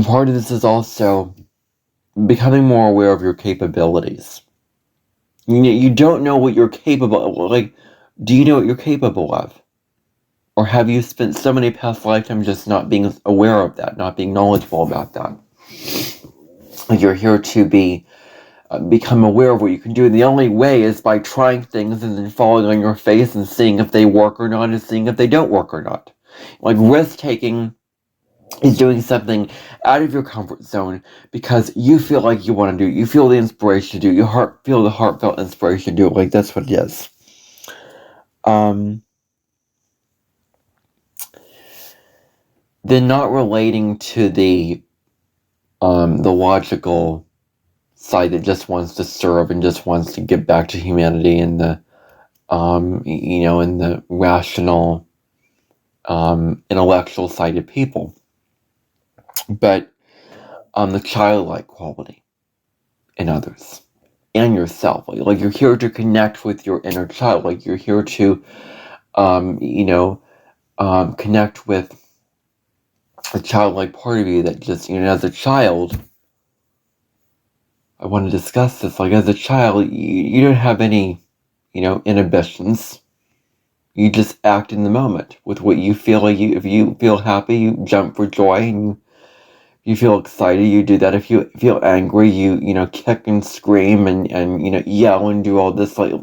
part of this is also becoming more aware of your capabilities. You don't know what you're capable of. Like, do you know what you're capable of? Or have you spent so many past lifetimes just not being aware of that, not being knowledgeable about that? Like, you're here to become aware of what you can do. And the only way is by trying things and then falling on your face and seeing if they work or not and seeing if they don't work or not. Like, risk-taking is doing something out of your comfort zone because you feel like you want to do it. You feel the inspiration to do it. Feel the heartfelt inspiration to do it. Like, that's what it is. Then not relating to the logical side that just wants to serve and just wants to give back to humanity, and the and the rational intellectual side of people, but the childlike quality in others and yourself. Like you're here to connect with your inner child. Like you're here to connect with a childlike part of you that just, as a child, I want to discuss this. Like, as a child, you don't have any, inhibitions. You just act in the moment with what you feel. Like, if you feel happy, you jump for joy, and you feel excited, you do that. If you feel angry, you kick and scream and yell and do all this, like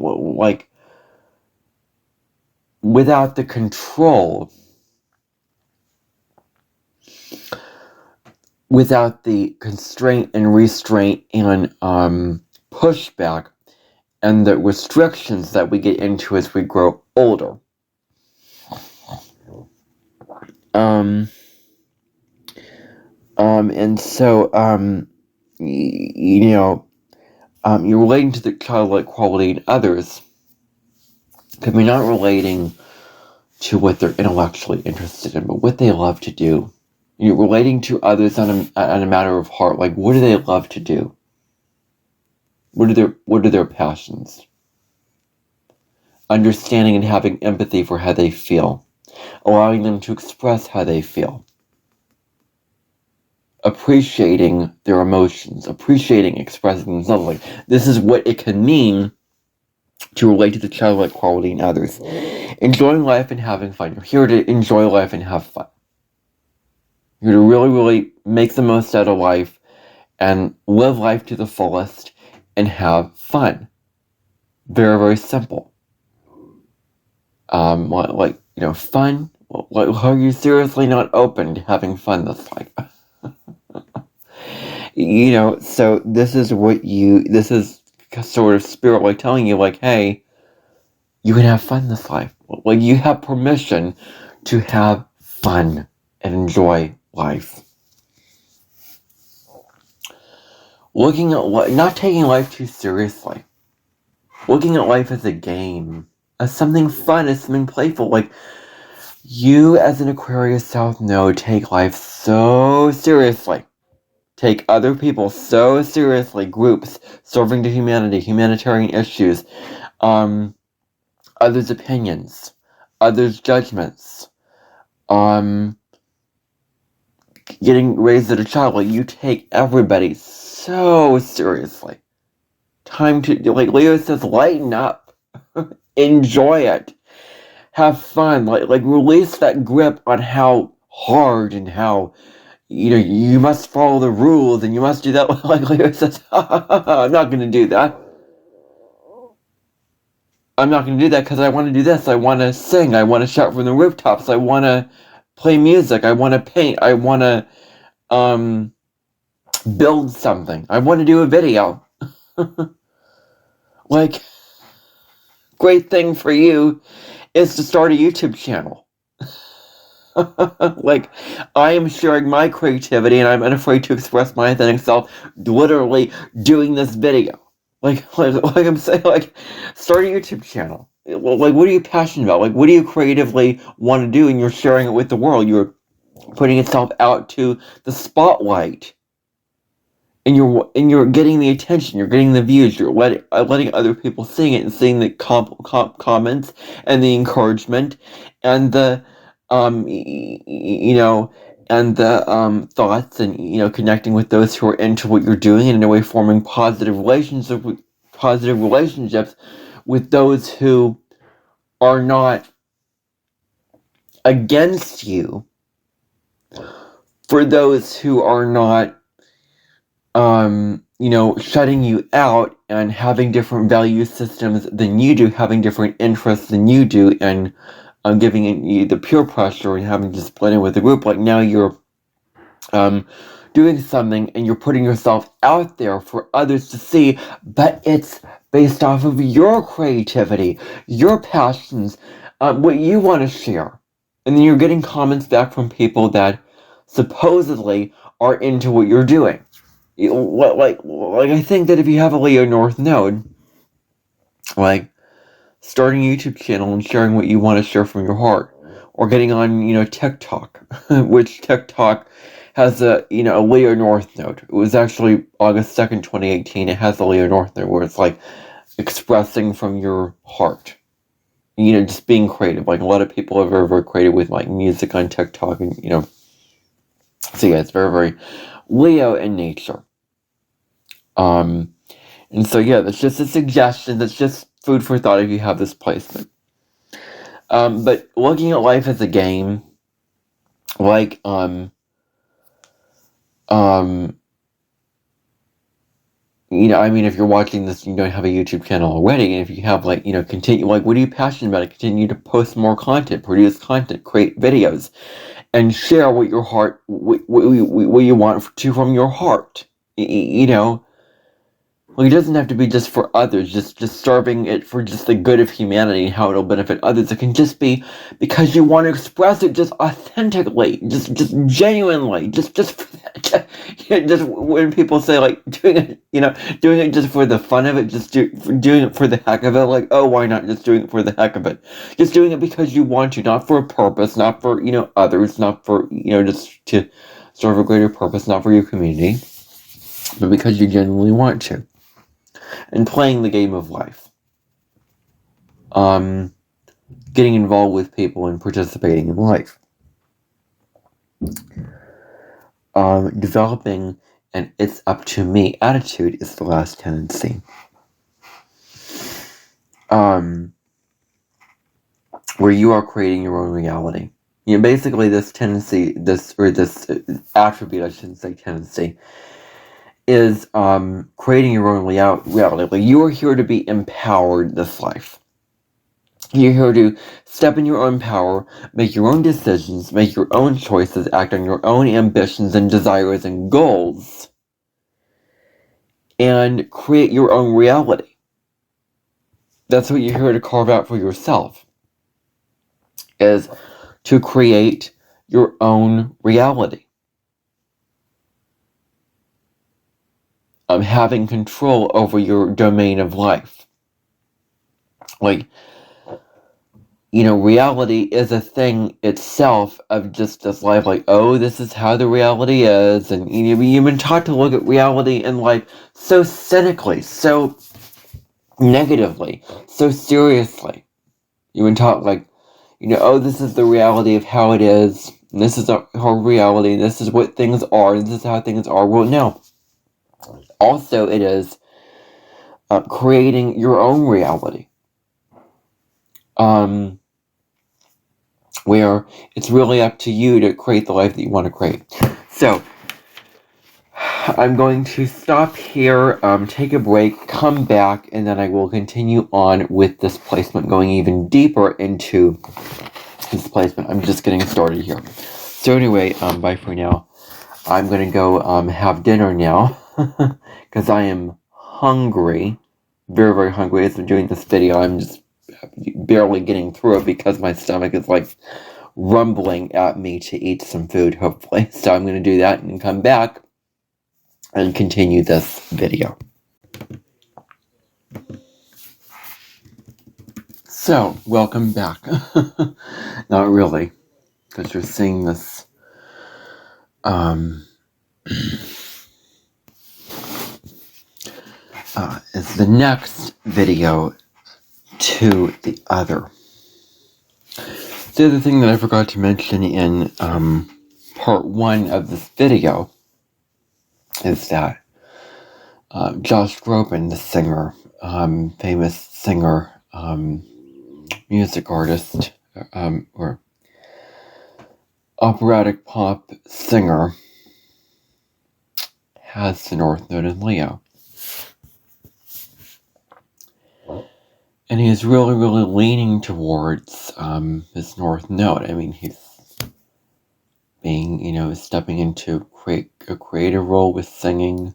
without the control, without the constraint and restraint and pushback and the restrictions that we get into as we grow older. And so, you're relating to the childlike quality in others, because you're not relating to what they're intellectually interested in, but what they love to do. You're relating to others on a matter of heart. Like, what do they love to do? What are their passions? Understanding and having empathy for how they feel, allowing them to express how they feel, appreciating their emotions, appreciating expressing themselves. Like, this is what it can mean to relate to the childlike quality in others. Enjoying life and having fun. You're here to enjoy life and have fun. You're to really, really make the most out of life and live life to the fullest and have fun. Very, very simple. Fun. Are you seriously not open to having fun this life? So this is sort of spirit like telling you, like, hey, you can have fun this life. Like, you have permission to have fun and enjoy life. Looking at not taking life too seriously. Looking at life as a game, as something fun, as something playful. Like, you as an Aquarius South Node take life so seriously. Take other people so seriously. Groups, serving to humanity, humanitarian issues, others' opinions, others' judgments, getting raised as a child. Like, you take everybody so seriously. Time to, like Leo says, lighten up. Enjoy it. Have fun. Like release that grip on how hard and how, you must follow the rules and you must do that. Like Leo says, I'm not going to do that. I'm not going to do that because I want to do this. I want to sing. I want to shout from the rooftops. I want to play music. I want to paint. I want to build something. I want to do a video. Like, great thing for you is to start a YouTube channel. Like, I am sharing my creativity and I'm unafraid to express my authentic self, literally doing this video. Like I'm saying, like, start a YouTube channel. Like, what are you passionate about? Like, what do you creatively want to do? And you're sharing it with the world. You're putting itself out to the spotlight. And you're getting the attention, you're getting the views, you're letting other people see it and seeing the comments and the encouragement and the and the thoughts, and connecting with those who are into what you're doing, and in a way forming positive relationships with those who are not against you, for those who are not shutting you out and having different value systems than you do, having different interests than you do, and giving you the peer pressure and having to split in with the group. Like, now you're doing something and you're putting yourself out there for others to see, but it's based off of your creativity, your passions, what you want to share. And then you're getting comments back from people that supposedly are into what you're doing. Like I think that if you have a Leo North node, like, starting a YouTube channel and sharing what you want to share from your heart, or getting on TikTok, which TikTok has a Leo North node. It was actually August 2nd, 2018. It has a Leo North node where it's like expressing from your heart, just being creative. Like, a lot of people are very, very creative with like music on TikTok, and so yeah, it's very, very Leo in nature. And so yeah, that's just a suggestion. That's just food for thought if you have this placement. But looking at life as a game, like, if you're watching this, you don't have a YouTube channel already, and if you have, like, continue, like, what are you passionate about? Continue to post more content, produce content, create videos, and share what your heart, what you want to from your heart. Well, it doesn't have to be just for others, just serving it for just the good of humanity and how it'll benefit others. It can just be because you want to express it just authentically, just genuinely, just when people say, like, doing it just for the fun of it, doing it for the heck of it, like, oh, why not just doing it for the heck of it? Just doing it because you want to, not for a purpose, not for, others, not for, just to serve a greater purpose, not for your community, but because you genuinely want to. And playing the game of life. Getting involved with people and participating in life. Developing an it's up to me attitude is the last tendency. Where you are creating your own reality. Basically this tendency, this attribute, I shouldn't say tendency, is creating your own reality. Like, you are here to be empowered this life. You're here to step in your own power, make your own decisions, make your own choices, act on your own ambitions and desires and goals, and create your own reality. That's what you're here to carve out for yourself, is to create your own reality. Having control over your domain of life. Like, reality is a thing itself of just this life. Like, oh, this is how the reality is. And you've been taught to look at reality in life so cynically, so negatively, so seriously. You've been taught, like, oh, this is the reality of how it is. And this is our reality. This is what things are. This is how things are. Well, no. Also, it is creating your own reality. Where it's really up to you to create the life that you want to create. So, I'm going to stop here, take a break, come back, and then I will continue on with this placement, going even deeper into this placement. I'm just getting started here. So anyway, bye for now. I'm going to go have dinner now, because I am hungry, very, very hungry. As I'm doing this video, I'm just barely getting through it because my stomach is, like, rumbling at me to eat some food, hopefully. So I'm going to do that and come back and continue this video. So, welcome back. Not really, because you're seeing this is the next video to the other. The other thing that I forgot to mention in part 1 of this video is that Josh Groban, the singer, famous singer, music artist, or operatic pop singer, has the North Node in Leo. And he's really, really leaning towards his North Node. I mean, he's being, stepping into a creative role with singing,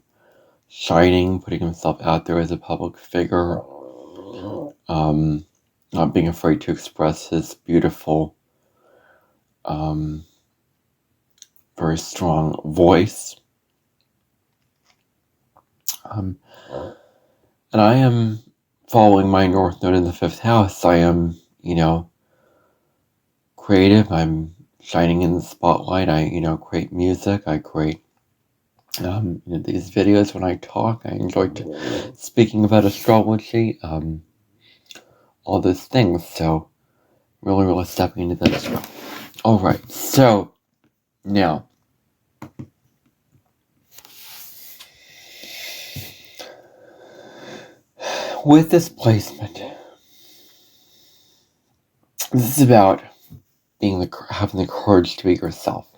shining, putting himself out there as a public figure, not being afraid to express his beautiful, very strong voice. And I am following my North Node in the 5th house. I am, creative. I'm shining in the spotlight. I, create music. I create these videos when I talk. I enjoy speaking about astrology, all those things. So, really, really stepping into that as well. Alright, so, now, with this placement, this is about having the courage to be yourself.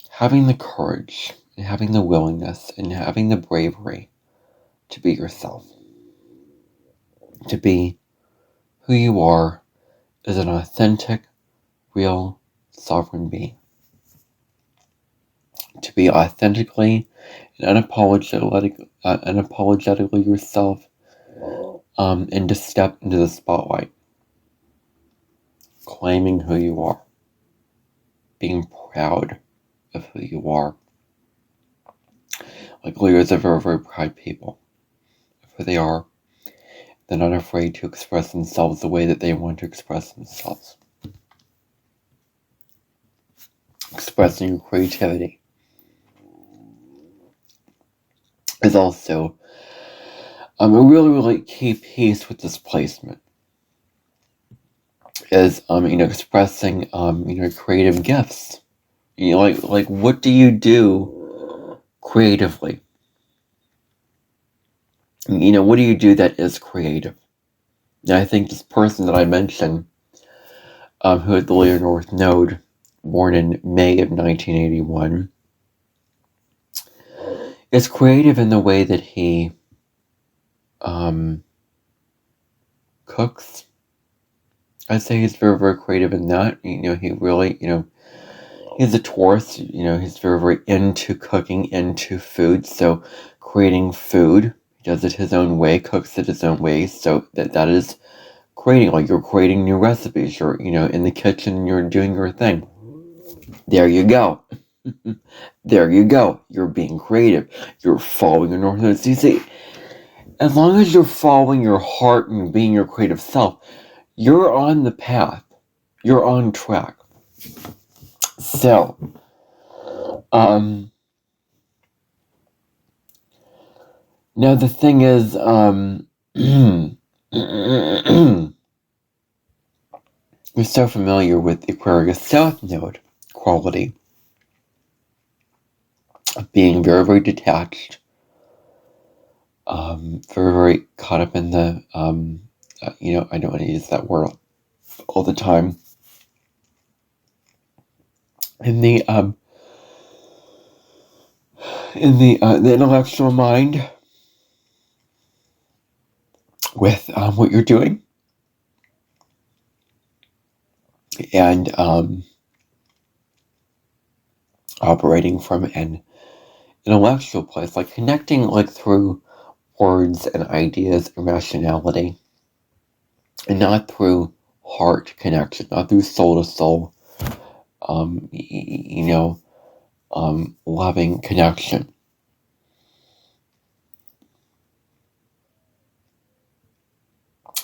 Having the courage, and having the willingness, and having the bravery to be yourself. To be who you are as an authentic, real, sovereign being. To be authentically and unapologetically yourself, and to step into the spotlight. Claiming who you are. Being proud of who you are. Like Leos are very, very proud people of who they are. They're not afraid to express themselves the way that they want to express themselves. Expressing your creativity is also a really, really key piece with this placement. Is expressing creative gifts. Like what do you do creatively? What do you do that is creative? And I think this person that I mentioned, who had the Leo North Node, born in May of 1981, is creative in the way that he cooks. I'd say he's very, very creative in that. He really, he's a Taurus. He's very, very into cooking, into food. So creating food, he does it his own way, cooks it his own way. So that is creating. Like you're creating new recipes. You're, in the kitchen, you're doing your thing. There you go. There you go. You're being creative. You're following your North Node. So you see, as long as you're following your heart and being your creative self, you're on the path. You're on track. So, now the thing is, we're so familiar with Aquarius South Node quality of being very, very detached, very, very caught up in the, I don't want to use that word all the time. In the intellectual mind with what you're doing, and operating from an intellectual place, like connecting like through words and ideas and rationality, and not through heart connection, not through soul to soul, loving connection.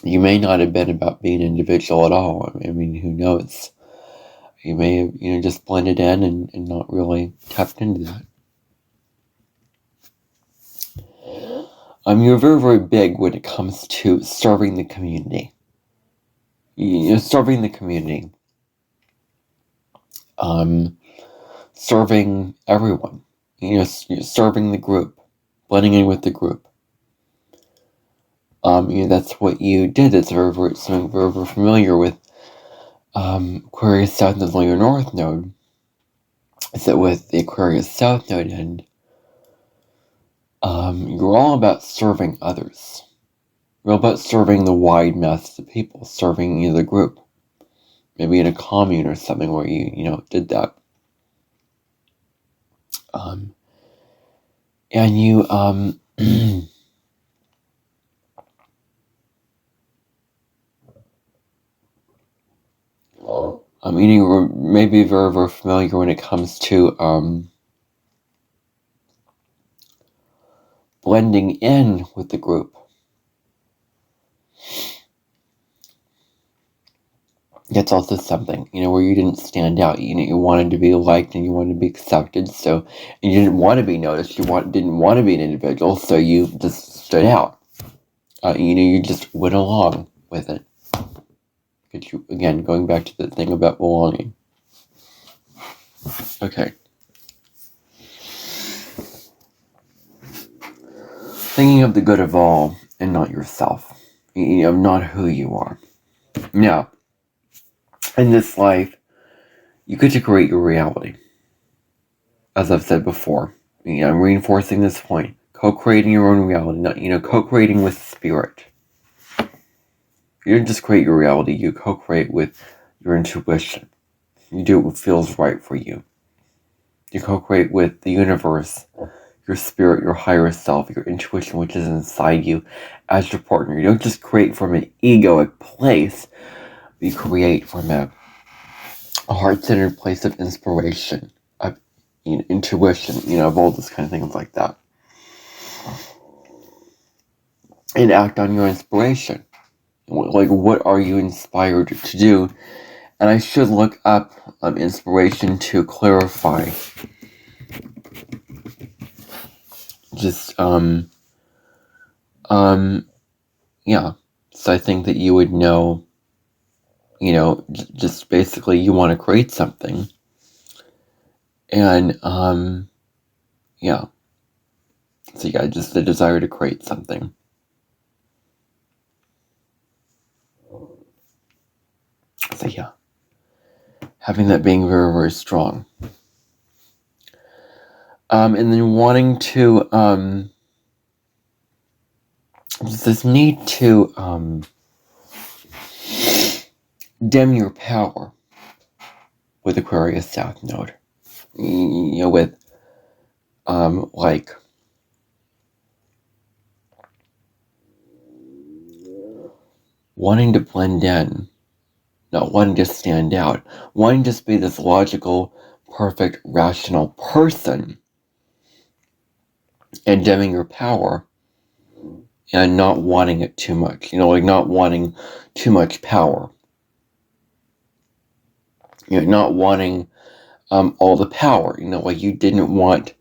You may not have been about being an individual at all. I mean, who knows? You may have, just blended in and not really tapped into that. You're very, very big when it comes to serving the community. Serving the community. Serving everyone. Serving the group. Blending in with the group. That's what you did. It's something very, very familiar with Aquarius South Node and your North Node. Is that with the Aquarius South Node end, you're all about serving others. You're all about serving the wide mass of people, serving the group. Maybe in a commune or something where you did that. And you, you may be very, very familiar when it comes to blending in with the group. That's also something, where you didn't stand out. You wanted to be liked and you wanted to be accepted. So, and you didn't want to be noticed. You didn't want to be an individual. So you just stood out. You just went along with it. Again, going back to the thing about belonging. Okay. Thinking of the good of all and not yourself. Not who you are. Now, in this life, you get to create your reality. As I've said before, I'm reinforcing this point. Co-creating your own reality, not, co-creating with spirit. You don't just create your reality, you co-create with your intuition. You do what feels right for you. You co-create with the universe, your spirit, your higher self, your intuition, which is inside you as your partner. You don't just create from an egoic place. You create from a heart-centered place of inspiration, of intuition, of all those kind of things like that. And act on your inspiration. Like, what are you inspired to do? And I should look up inspiration to clarify. Just, yeah. So I think that you would know, just basically you want to create something. And, yeah. So yeah, just the desire to create something. So yeah. Having that being very, very strong. And then wanting to, this need to, dim your power with Aquarius South Node. With, wanting to blend in, not wanting to stand out, wanting to just be this logical, perfect, rational person, and dimming your power, and not wanting it too much, not wanting too much power. Not wanting all the power, you didn't want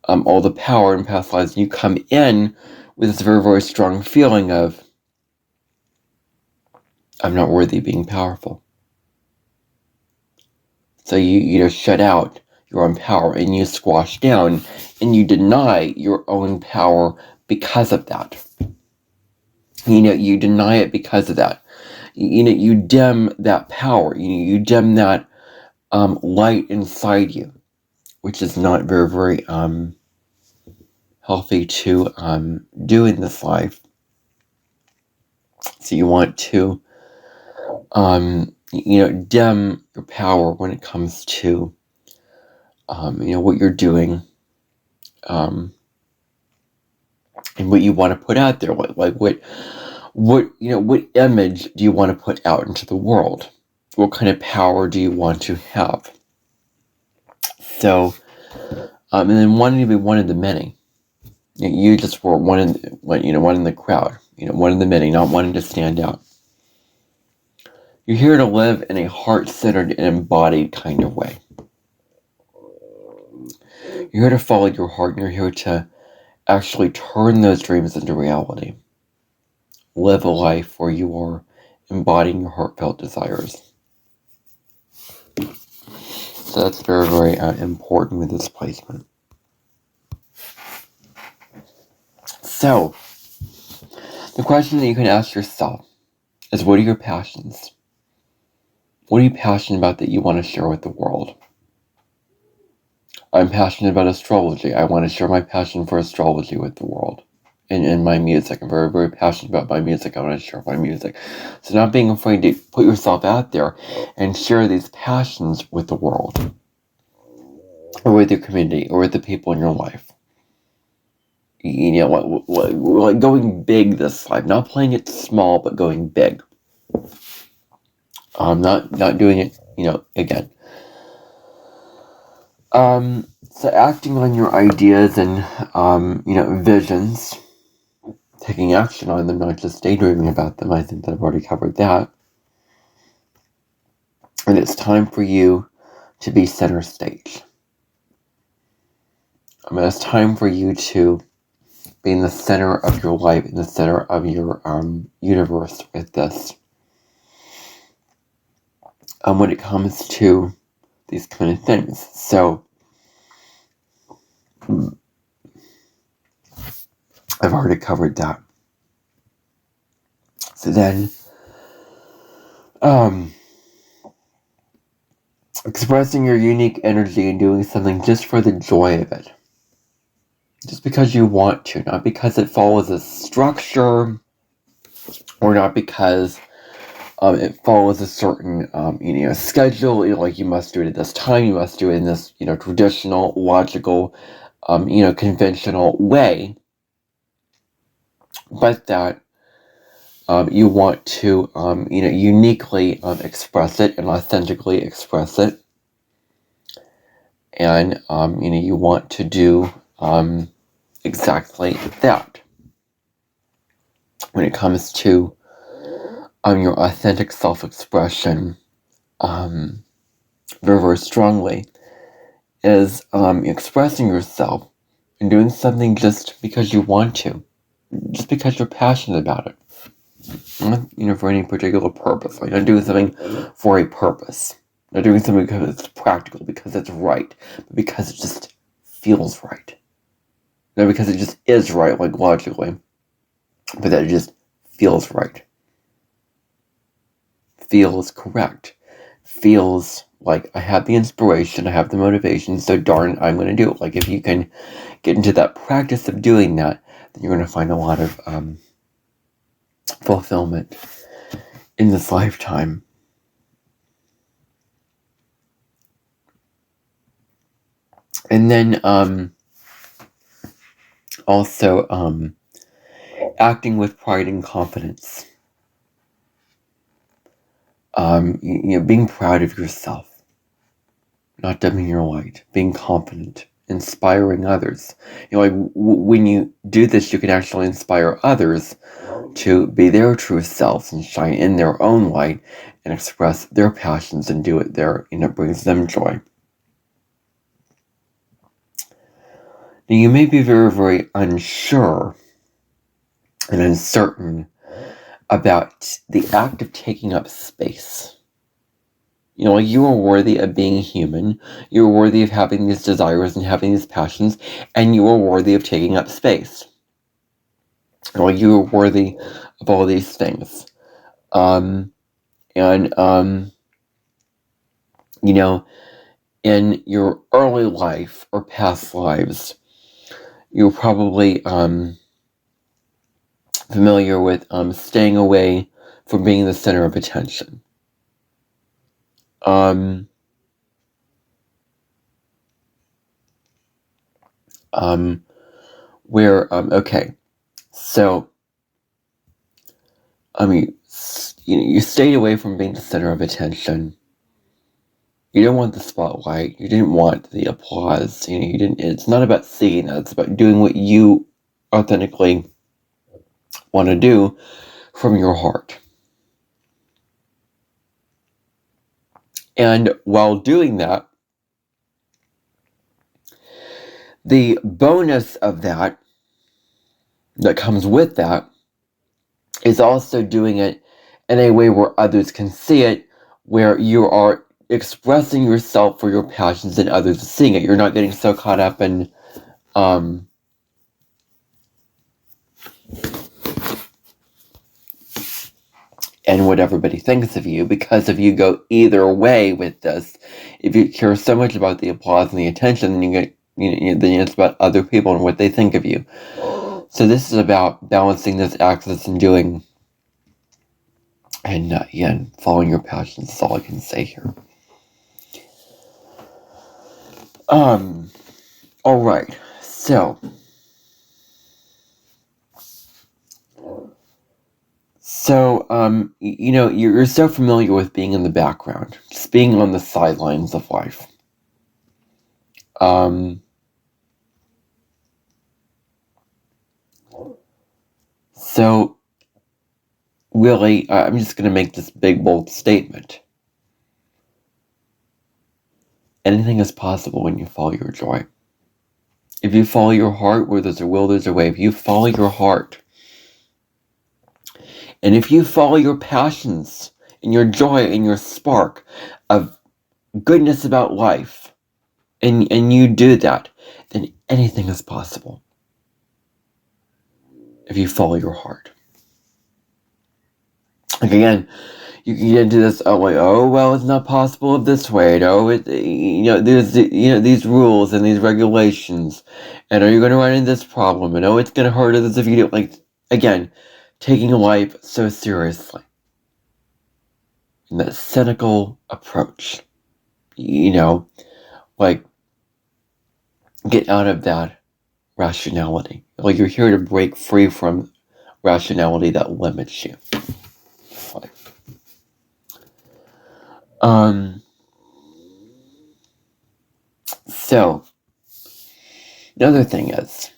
all the power in past lives. You come in with this very, very strong feeling of, I'm not worthy of being powerful. So you shut out your own power and you squash down and you deny your own power because of that. You deny it because of that. You dim that power. You dim that light inside you, which is not very, very healthy to do in this life. So you want to dim your power when it comes to what you're doing, and what you want to put out there, like What image do you want to put out into the world? What kind of power do you want to have? So, and then wanting to be one of the many. You just were one in the crowd. One of the many, not wanting to stand out. You're here to live in a heart-centered and embodied kind of way. You're here to follow your heart, and you're here to actually turn those dreams into reality. Live a life where you are embodying your heartfelt desires. So that's very, very important with this placement. So, the question that you can ask yourself is, what are your passions? What are you passionate about that you want to share with the world? I'm passionate about astrology. I want to share my passion for astrology with the world. And my music. I'm very, very passionate about my music. I want to share my music. So not being afraid to put yourself out there and share these passions with the world. Or with your community. Or with the people in your life. Like going big this life. Not playing it small, but going big. Not doing it, again. So acting on your ideas and, visions, taking action on them, not just daydreaming about them. I think that I've already covered that. And it's time for you to be center stage. It's time for you to be in the center of your life, in the center of your universe with this. When it comes to these kind of things. So, I've already covered that. So then, expressing your unique energy and doing something just for the joy of it. Just because you want to, not because it follows a structure, or not because it follows a certain, schedule. Like you must do it at this time, you must do it in this, traditional, logical, conventional way. But that you want to, uniquely express it and authentically express it. And, you want to do exactly that. When it comes to your authentic self-expression, very, very strongly, is expressing yourself and doing something just because you want to. Just because you're passionate about it. Not, for any particular purpose. Like, not doing something for a purpose. Not doing something because it's practical, because it's right, but because it just feels right. Not because it just is right, like logically, but that it just feels right. Feels correct. Feels like I have the inspiration, I have the motivation, so darn, I'm going to do it. Like, if you can get into that practice of doing that, then you're going to find a lot of fulfillment in this lifetime. And then also acting with pride and confidence. Being proud of yourself, not dimming your light, being confident, inspiring others. Like when you do this, you can actually inspire others to be their true selves and shine in their own light and express their passions and do it there, it brings them joy. Now, you may be very, very unsure and uncertain about the act of taking up space. Like you are worthy of being human, you're worthy of having these desires and having these passions, and you are worthy of taking up space. Like you are worthy of all these things. In your early life or past lives, you're probably familiar with staying away from being the center of attention. Okay, so you stayed away from being the center of attention. You don't want the spotlight. You didn't want the applause. You didn't. It's not about seeing that. It's about doing what you authentically want to do from your heart. And while doing that, the bonus of that comes with that is also doing it in a way where others can see it, where you are expressing yourself for your passions and others are seeing it. You're not getting so caught up in and what everybody thinks of you, because if you go either way with this, if you care so much about the applause and the attention, then then it's about other people and what they think of you. So this is about balancing this axis and doing, and following your passions. That's all I can say here. All right. So you're so familiar with being in the background, just being on the sidelines of life. So really, I'm just going to make this big, bold statement. Anything is possible when you follow your joy. If you follow your heart, where there's a will, there's a way. If you follow your heart, and if you follow your passions and your joy and your spark of goodness about life, and you do that, then anything is possible. If you follow your heart. Like again, you can get into this, well, it's not possible this way. There's these rules and these regulations, and are you going to run into this problem? And it's going to hurt others if you don't. Again, taking life so seriously. And that cynical approach. Get out of that rationality. You're here to break free from rationality that limits you. So, another thing is,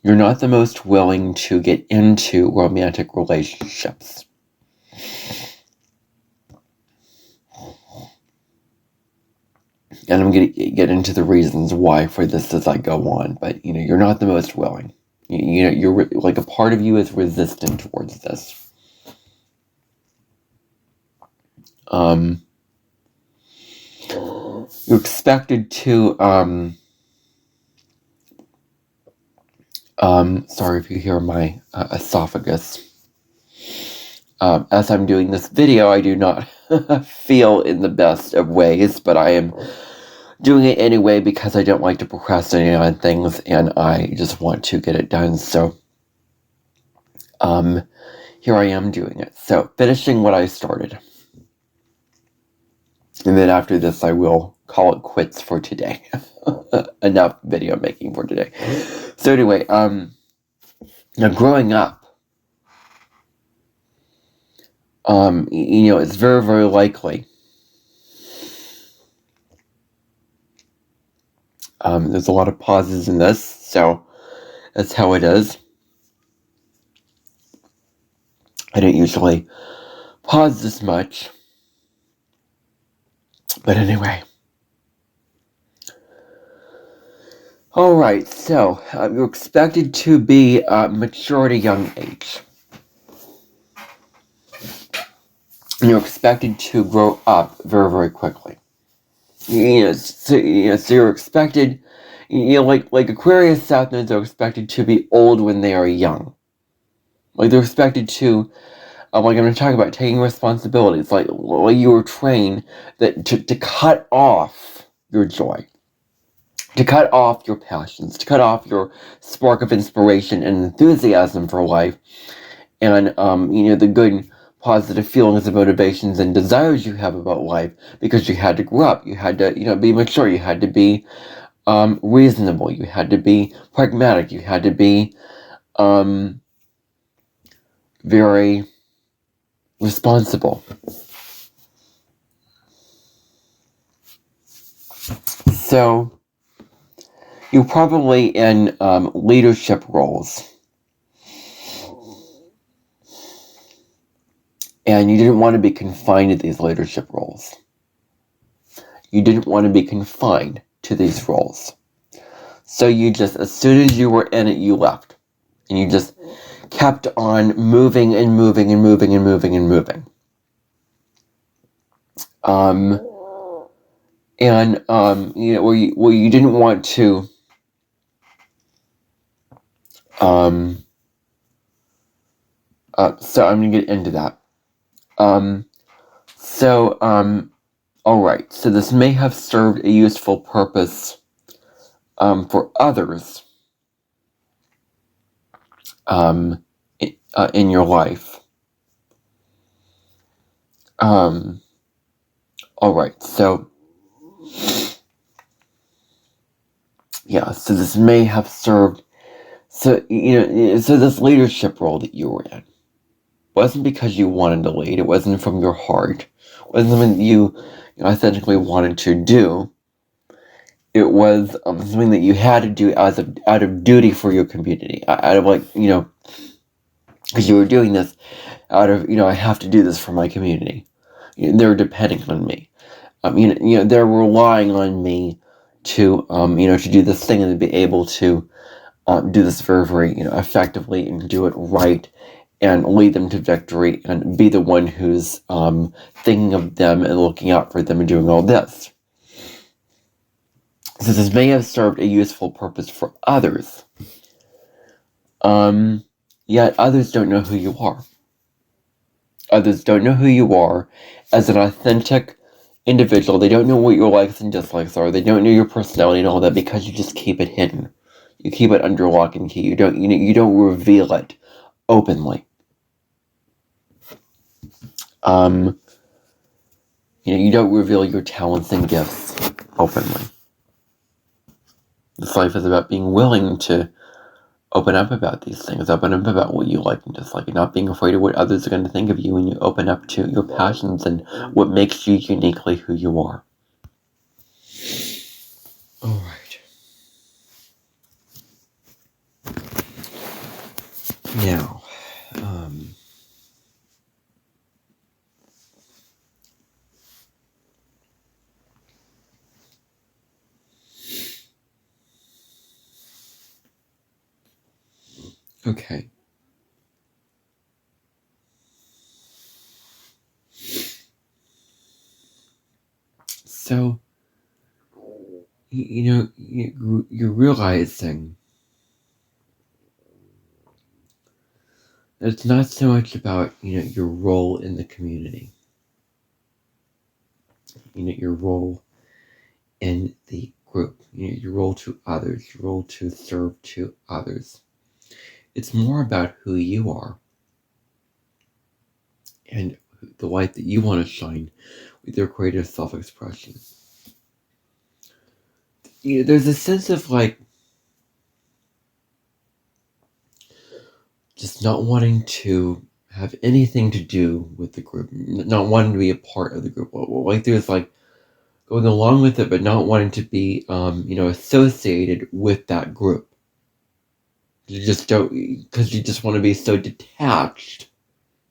you're not the most willing to get into romantic relationships. And I'm going to get into the reasons why for this as I go on, but you're not the most willing. You're a part of you is resistant towards this. You're expected to sorry if you hear my esophagus. As I'm doing this video, I do not feel in the best of ways, but I am doing it anyway because I don't like to procrastinate on things and I just want to get it done. So here I am doing it. So finishing what I started. And then after this, I will call it quits for today. Enough video making for today. So anyway, now growing up, it's very, very likely there's a lot of pauses in this, so that's how it is. I don't usually pause this much. But anyway. Alright, so you're expected to be mature at a young age. And you're expected to grow up very, very quickly. So you're expected, like Aquarius South Nodes are expected to be old when they are young. They're expected to, I'm going to talk about taking responsibilities. Like you were trained to cut off your joy, to cut off your passions, to cut off your spark of inspiration and enthusiasm for life, and the good, positive feelings and motivations and desires you have about life, because you had to grow up, you had to be mature, you had to be reasonable, you had to be pragmatic, you had to be very responsible. So you're probably in leadership roles, and you didn't want to be confined to these leadership roles. You didn't want to be confined to these roles. So you just, as soon as you were in it, you left. And you just kept on moving and moving and moving and moving and moving. Where you didn't want to so I'm gonna get into that. Alright, so this may have served a useful purpose for others in your life. Alright, so this may have served. So this leadership role that you were in wasn't because you wanted to lead. It wasn't from your heart. It wasn't something you authentically wanted to do. It was something that you had to do out of duty for your community, out of because you were doing this out of I have to do this for my community. They're depending on me. They're relying on me to to do this thing and to be able to do this very, very effectively and do it right and lead them to victory and be the one who's thinking of them and looking out for them and doing all this. So this may have served a useful purpose for others. Yet others don't know who you are. Others don't know who you are as an authentic individual. They don't know what your likes and dislikes are. They don't know your personality and all that because you just keep it hidden. You keep it under lock and key. You don't reveal it openly. You don't reveal your talents and gifts openly. This life is about being willing to open up about these things, open up about what you like and dislike, and not being afraid of what others are going to think of you when you open up to your passions and what makes you uniquely who you are. All right. Now, okay. So, you're realizing that it's not so much about, your role in the community. Your role in the group, your role to others, your role to serve to others. It's more about who you are and the light that you want to shine with your creative self-expression. There's a sense of just not wanting to have anything to do with the group, not wanting to be a part of the group. There's going along with it, but not wanting to be, associated with that group. You just don't, because you just want to be so detached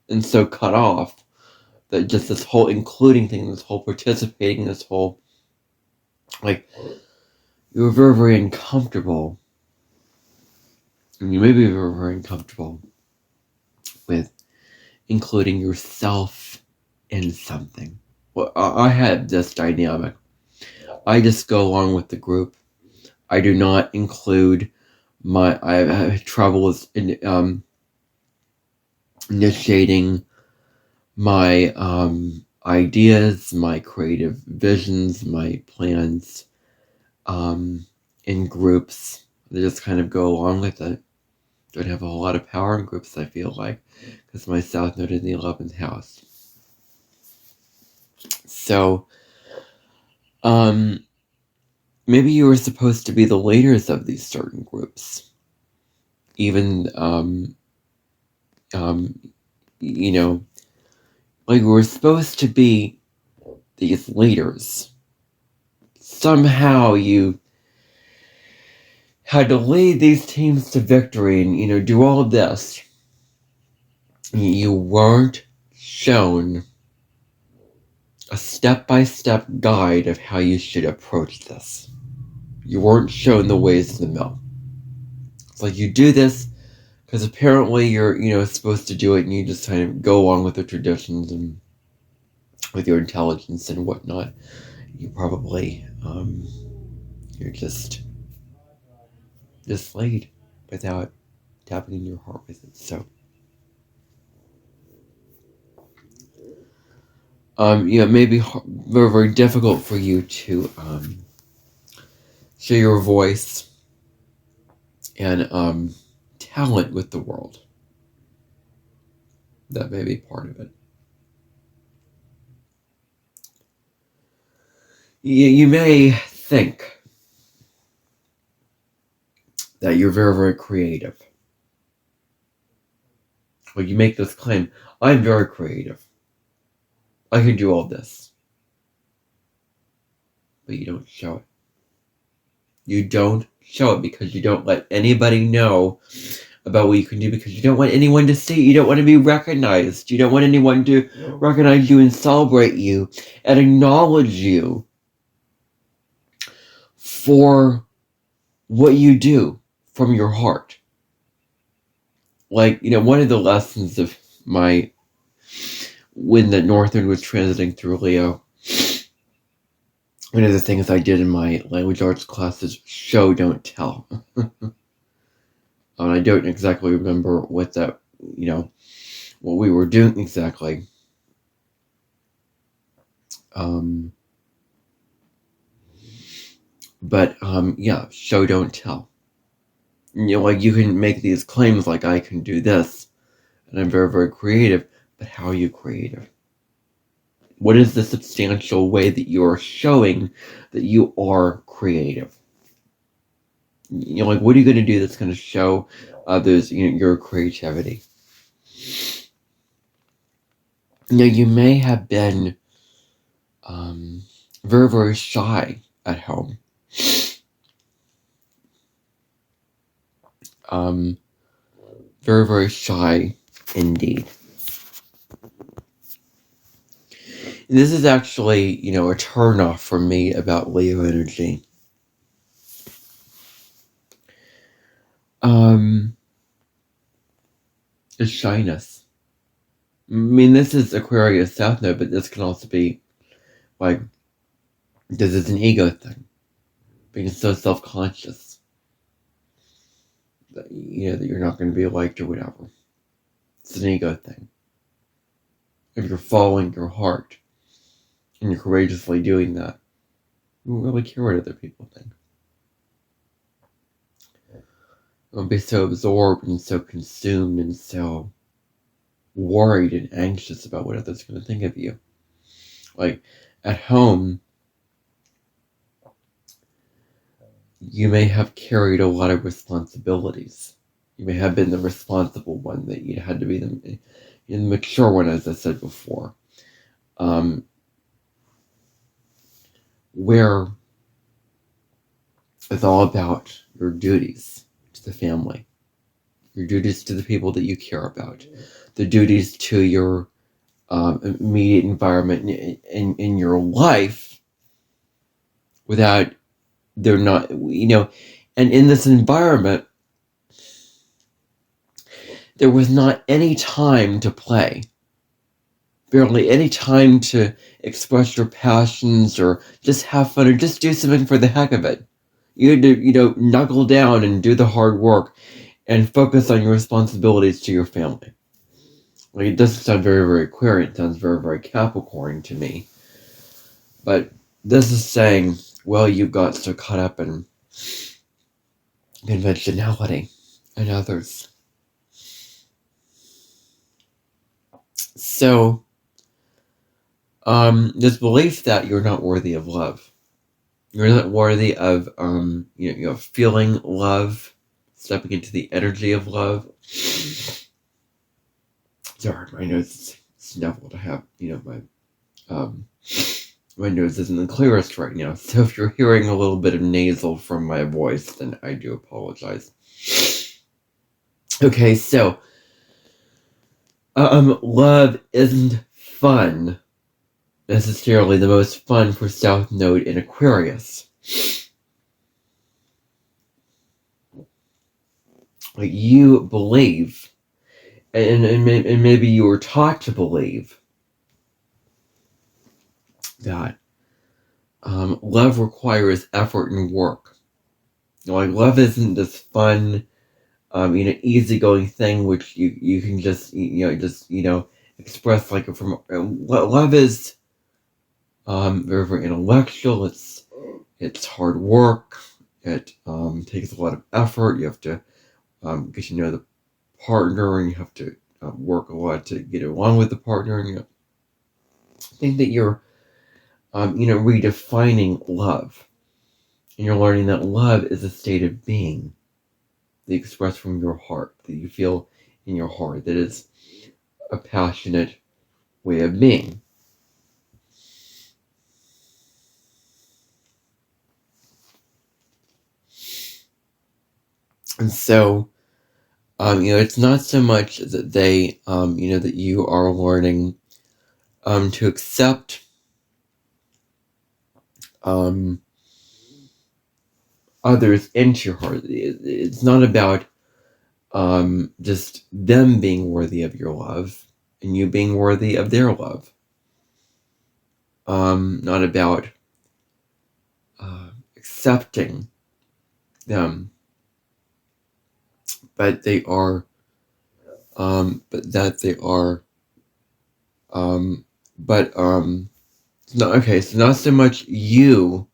and so cut off that just this whole including thing, this whole participating, this whole, you're very, very uncomfortable. And you may be very, very uncomfortable with including yourself in something. Well, I had this dynamic. I just go along with the group. I do not include I have trouble with initiating my ideas, my creative visions, my plans in groups. They just kind of go along with it. Don't have a whole lot of power in groups, I feel like, because my South Node in the 11th house. So, maybe you were supposed to be the leaders of these certain groups. Even, you know, like we're supposed to be these leaders. Somehow you had to lead these teams to victory and, do all of this. You weren't shown a step-by-step guide of how you should approach this. You weren't shown the ways of the mill. It's like you do this because apparently you're, supposed to do it, and you just kind of go along with the traditions and with your intelligence and whatnot. You probably, you're just misled without tapping in your heart with it. So, it may be very, very difficult for you to share your voice and talent with the world. That may be part of it. You may think that you're very, very creative. Well, you make this claim, I'm very creative. I can do all this. But you don't show it. You don't show it because you don't let anybody know about what you can do, because you don't want anyone to see. You don't want to be recognized. You don't want anyone to recognize you and celebrate you and acknowledge you for what you do from your heart. Like, one of the lessons of when the Northern was transiting through Leo, one of the things I did in my language arts class is show, don't tell. I don't exactly remember what that, what we were doing exactly. But yeah, show, don't tell. Like you can make these claims like I can do this, and I'm very, very creative, but how are you creative? What is the substantial way that you are showing that you are creative? Like, what are you going to do that's going to show others, your creativity? You may have been very, very shy at home. Very, very shy indeed. And this is actually, a turnoff for me about Leo energy. Is shyness. I mean, this is Aquarius South Node, but this can also be, like, this is an ego thing. Being so self-conscious that, that you're not going to be liked or whatever. It's an ego thing. If you're following your heart, and you're courageously doing that, you won't really care what other people think. Don't be so absorbed and so consumed and so worried and anxious about what others are going to think of you. Like, at home, you may have carried a lot of responsibilities. You may have been the responsible one, that you had to be the mature one, as I said before. Where it's all about your duties to the family, your duties to the people that you care about, the duties to your immediate environment in your life, without they're not, and in this environment, there was not any time to play. Barely any time to express your passions or just have fun or just do something for the heck of it. You had to, knuckle down and do the hard work and focus on your responsibilities to your family. Like, it doesn't sound very, very Aquarian. It sounds very, very Capricorn to me. But this is saying, well, you got so caught up in conventionality and others. So, this belief that you're not worthy of love. You're not worthy of, feeling love, stepping into the energy of love. Sorry, my nose is snuffled. I have, my nose isn't the clearest right now, so if you're hearing a little bit of nasal from my voice, then I do apologize. Okay, so, love isn't fun, necessarily the most fun for South Node in Aquarius. Like, you believe, and maybe you were taught to believe, that love requires effort and work. Like, love isn't this fun, easygoing thing which you can just express like from. Love is very, very intellectual. It's hard work. It takes a lot of effort. You have to get to know the partner, and you have to work a lot to get along with the partner. And I think that you're redefining love, and you're learning that love is a state of being that you express from your heart, that you feel in your heart, that is a passionate way of being. And so, it's not so much that they, that you are learning to accept others into your heart. It's not about just them being worthy of your love and you being worthy of their love. Not about accepting them, but they are, but that they are, no, okay, so not so much you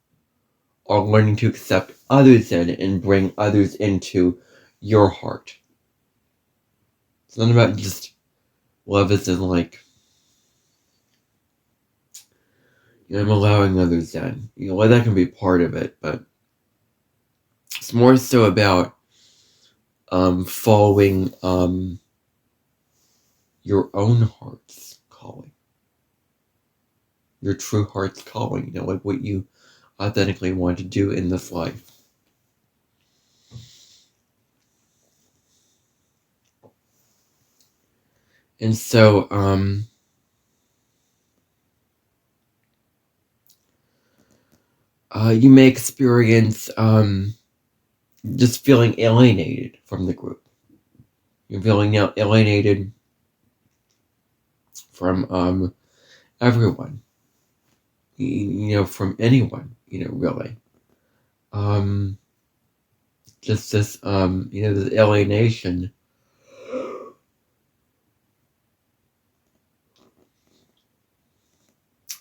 are learning to accept others in and bring others into your heart. It's not about just love as in like, I'm allowing others in. That can be part of it, but it's more so about following your own heart's calling. Your true heart's calling, like what you authentically want to do in this life. And so, you may experience just feeling alienated from the group. You're feeling alienated from everyone. From anyone. Really. Just this this alienation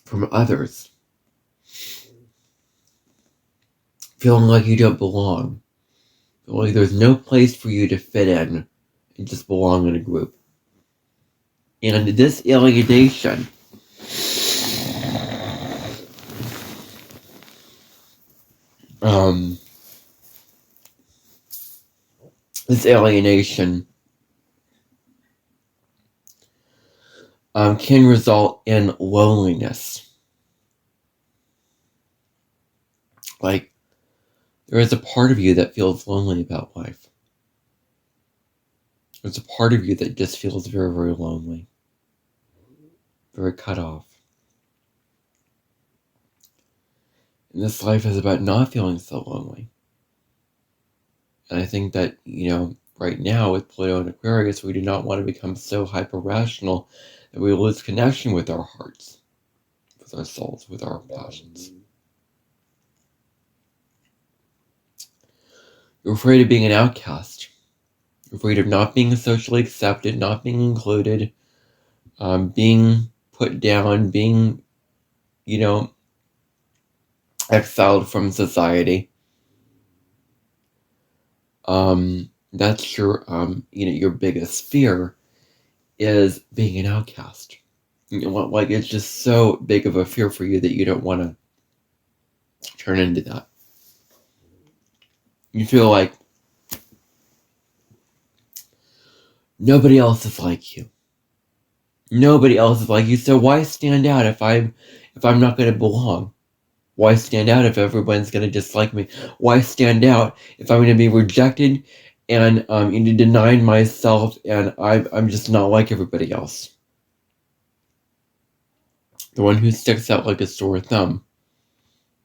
from others. Feeling like you don't belong. Feeling like there's no place for you to fit in and just belong in a group. And this alienation can result in loneliness. Like, there is a part of you that feels lonely about life. There's a part of you that just feels very, very lonely. Very cut off. And this life is about not feeling so lonely. And I think that, right now with Pluto and Aquarius, we do not want to become so hyper-rational that we lose connection with our hearts, with our souls, with our passions. You're afraid of being an outcast. You're afraid of not being socially accepted, not being included, being put down, being, exiled from society. That's your, your biggest fear is being an outcast. Like, it's just so big of a fear for you that you don't want to turn into that. You feel like nobody else is like you. Nobody else is like you, so why stand out if I'm not going to belong? Why stand out if everyone's going to dislike me? Why stand out if I'm going to be rejected and denying myself, and I'm just not like everybody else? The one who sticks out like a sore thumb.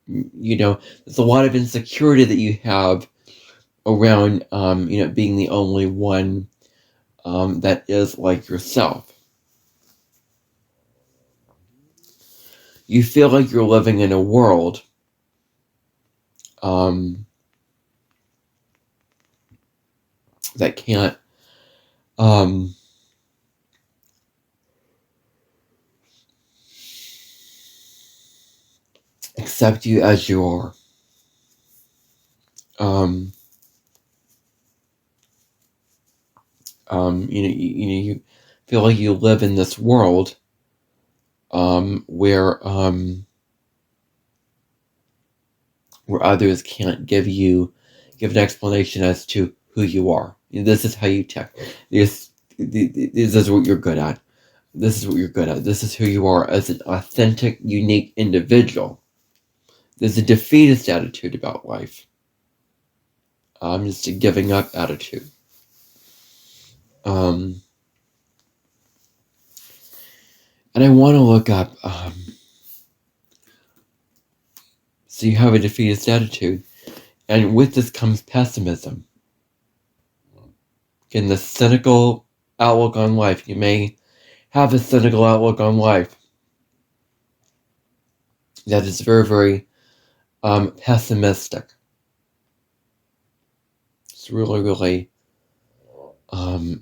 There's a lot of insecurity that you have around, being the only one that is like yourself. You feel like you're living in a world that can't accept you as you are. You feel like you live in this world where others can't give an explanation as to who you are. This is how you check. This is what you're good at. This is what you're good at. This is who you are as an authentic, unique individual. There's a defeatist attitude about life. Just a giving up attitude. And I want to look up, so you have a defeatist attitude, and with this comes pessimism. Again, the cynical outlook on life. You may have a cynical outlook on life that is very, very pessimistic. It's really, really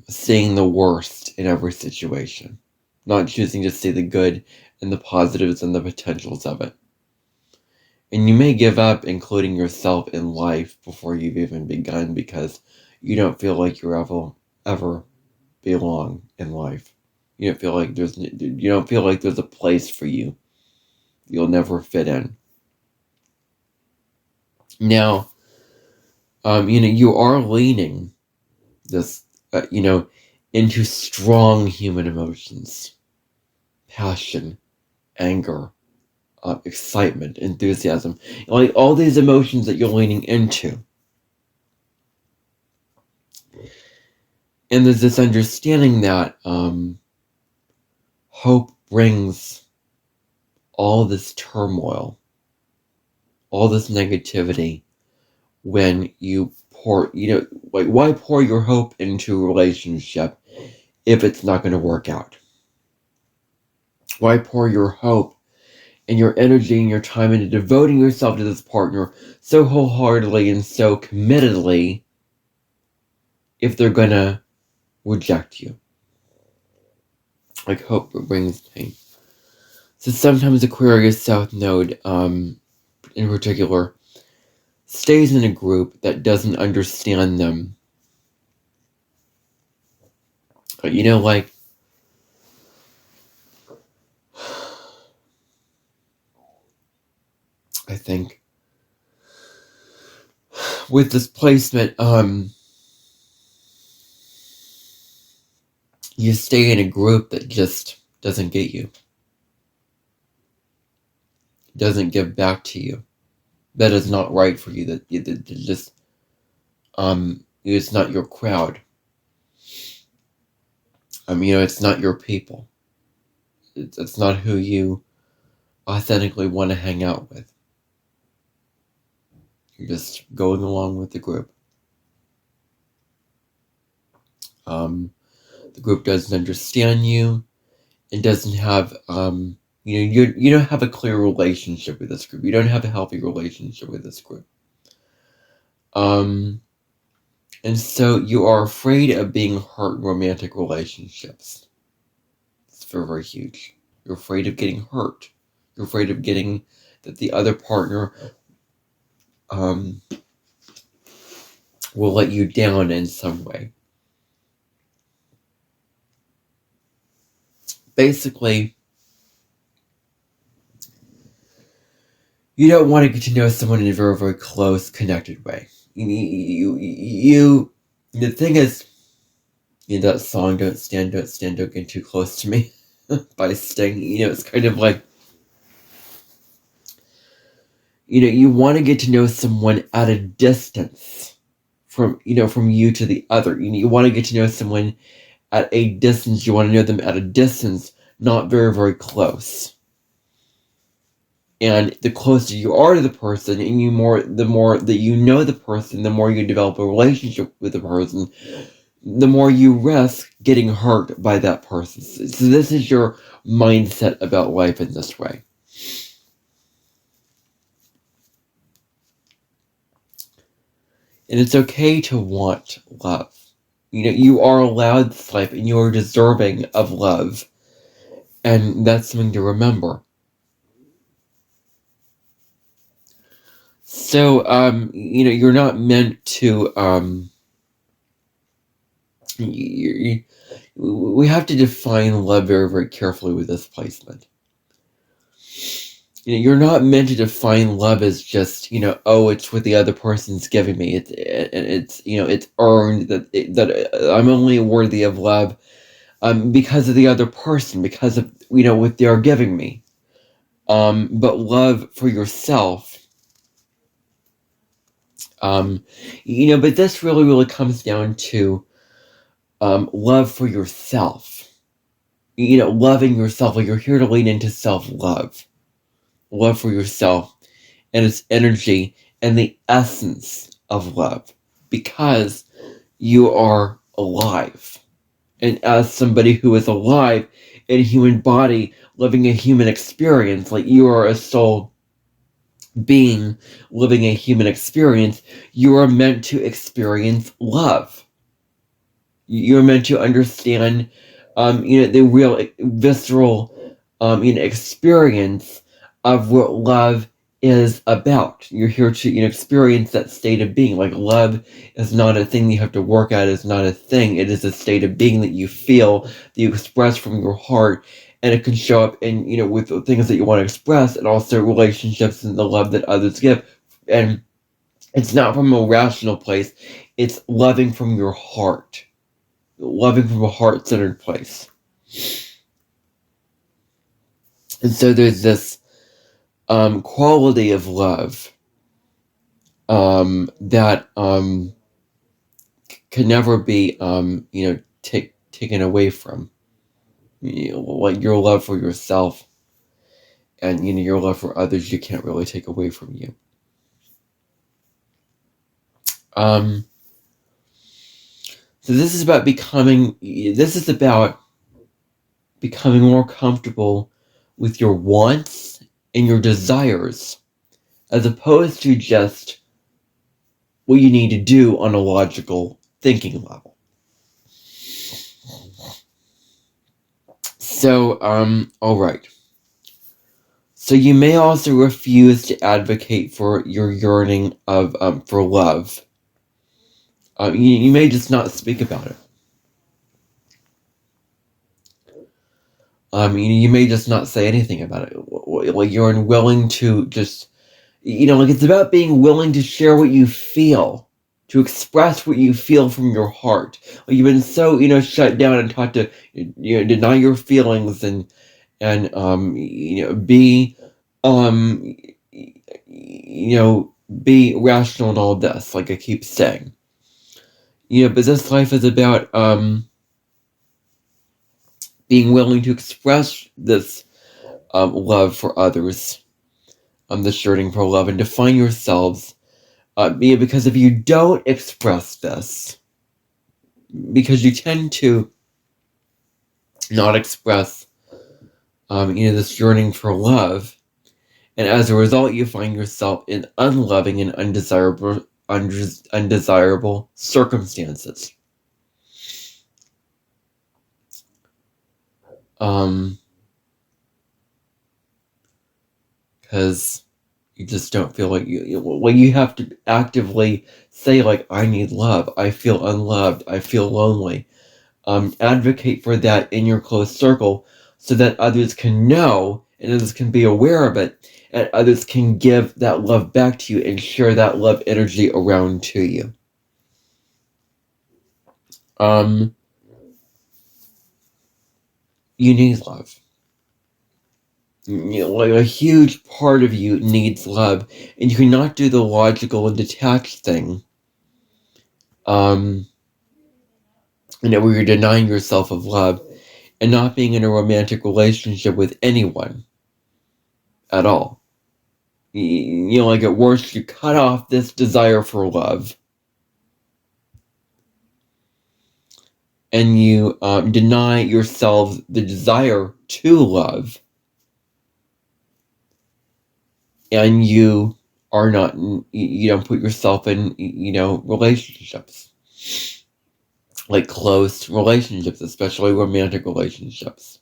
seeing the worst in every situation, not choosing to see the good and the positives and the potentials of it. And you may give up including yourself in life before you've even begun because you don't feel like you ever belong in life. You don't feel like there's a place for you. You'll never fit in. Now, you are leaning this, into strong human emotions, passion, anger, excitement, enthusiasm, like all these emotions that you're leaning into. And there's this understanding that hope brings all this turmoil, all this negativity when you pour, why pour your hope into a relationship if it's not going to work out? Why pour your hope and your energy and your time into devoting yourself to this partner so wholeheartedly and so committedly if they're going to reject you? Like hope brings pain. So sometimes Aquarius South Node, in particular, stays in a group that doesn't understand them. Like, I think with this placement, you stay in a group that just doesn't get you, doesn't give back to you, that is not right for you, that just it's not your crowd. It's not your people. It's not who you authentically want to hang out with. You're just going along with the group. The group doesn't understand you. It doesn't have, you don't have a clear relationship with this group. You don't have a healthy relationship with this group. And so you are afraid of being hurt in romantic relationships. It's very, very huge. You're afraid of getting hurt. You're afraid of getting that the other partner will let you down in some way. Basically, you don't want to get to know someone in a very, very close, connected way. The thing is, that song, don't stand, don't get too close to me. by staying, it's kind of like, you want to get to know someone at a distance from you to the other. You want to get to know someone at a distance. You want to know them at a distance, not very, very close. And the closer you are to the person, and the more that you know the person, the more you develop a relationship with the person, the more you risk getting hurt by that person. So this is your mindset about life in this way. And it's okay to want love. You are allowed this life, and you are deserving of love. And that's something to remember. So, you're not meant to, we have to define love very, very carefully with this placement. You're not meant to define love as just, it's what the other person's giving me. It's earned that I'm only worthy of love because of the other person, because of, what they're giving me. But love for yourself, but this really, really comes down to love for yourself. Loving yourself. Like, you're here to lean into self-love. Love for yourself and its energy and the essence of love, because you are alive. And as somebody who is alive in a human body, living a human experience, like you are a soul being living a human experience, you are meant to experience love. You're meant to understand, the real visceral, experience of what love is about. You're here to, experience that state of being. Like, love is not a thing you have to work at. It's not a thing. It is a state of being that you feel, that you express from your heart, and it can show up in, with the things that you want to express, and also relationships and the love that others give. And it's not from a rational place. It's loving from your heart. Loving from a heart-centered place. And so there's this quality of love that can never be taken away from. Like your love for yourself and your love for others, you can't really take away from you. So this is about becoming more comfortable with your wants and your desires, as opposed to just what you need to do on a logical thinking level. So, alright. So you may also refuse to advocate for your yearning for love. You may just not speak about it. You may just not say anything about it. Like, you're unwilling to just, like, it's about being willing to share what you feel, to express what you feel from your heart. Like, you've been so, shut down and taught to, deny your feelings and be, be rational and all this, like I keep saying. But this life is about, being willing to express this love for others, this yearning for love, and define yourselves. Because if you don't express this, because you tend to not express, this yearning for love, and as a result, you find yourself in unloving and undesirable circumstances. Because you just don't feel like you have to actively say, like, I need love, I feel unloved, I feel lonely. Advocate for that in your close circle so that others can know and others can be aware of it, and others can give that love back to you and share that love energy around to you. you need love. Like a huge part of you needs love, and you cannot do the logical and detached thing. Where you're denying yourself of love and not being in a romantic relationship with anyone at all. Like at worst, you cut off this desire for love, and you deny yourself the desire to love, and you are not, you don't put yourself in, relationships, like close relationships, especially romantic relationships.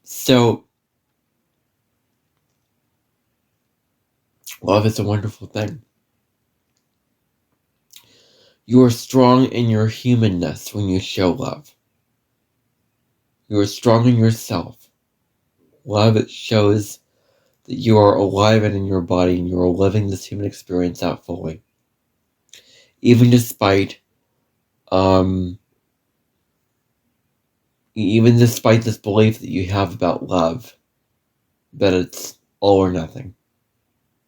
So love is a wonderful thing. You are strong in your humanness when you show love. You are strong in yourself. Love shows that you are alive and in your body, and you are living this human experience out fully. Even despite this belief that you have about love, that it's all or nothing.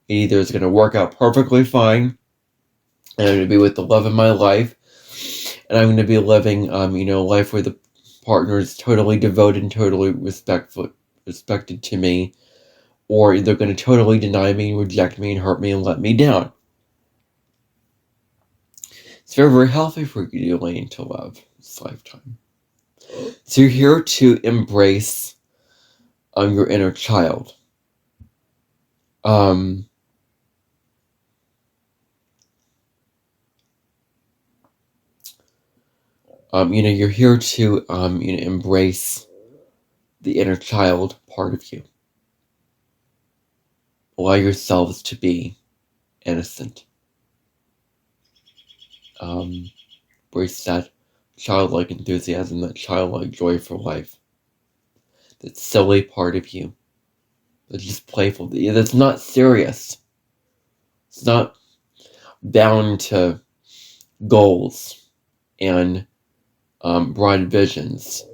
It either is going to work out perfectly fine, and I'm going to be with the love of my life, and I'm going to be living, a life where the partner is totally devoted and totally respected to me, or they're going to totally deny me, reject me, and hurt me, and let me down. It's very, very healthy for you to lean into love this lifetime. So you're here to embrace your inner child. You're here to embrace the inner child part of you. Allow yourselves to be innocent. Embrace that childlike enthusiasm, that childlike joy for life. That silly part of you. That's just playful. That's not serious. It's not bound to goals and broad visions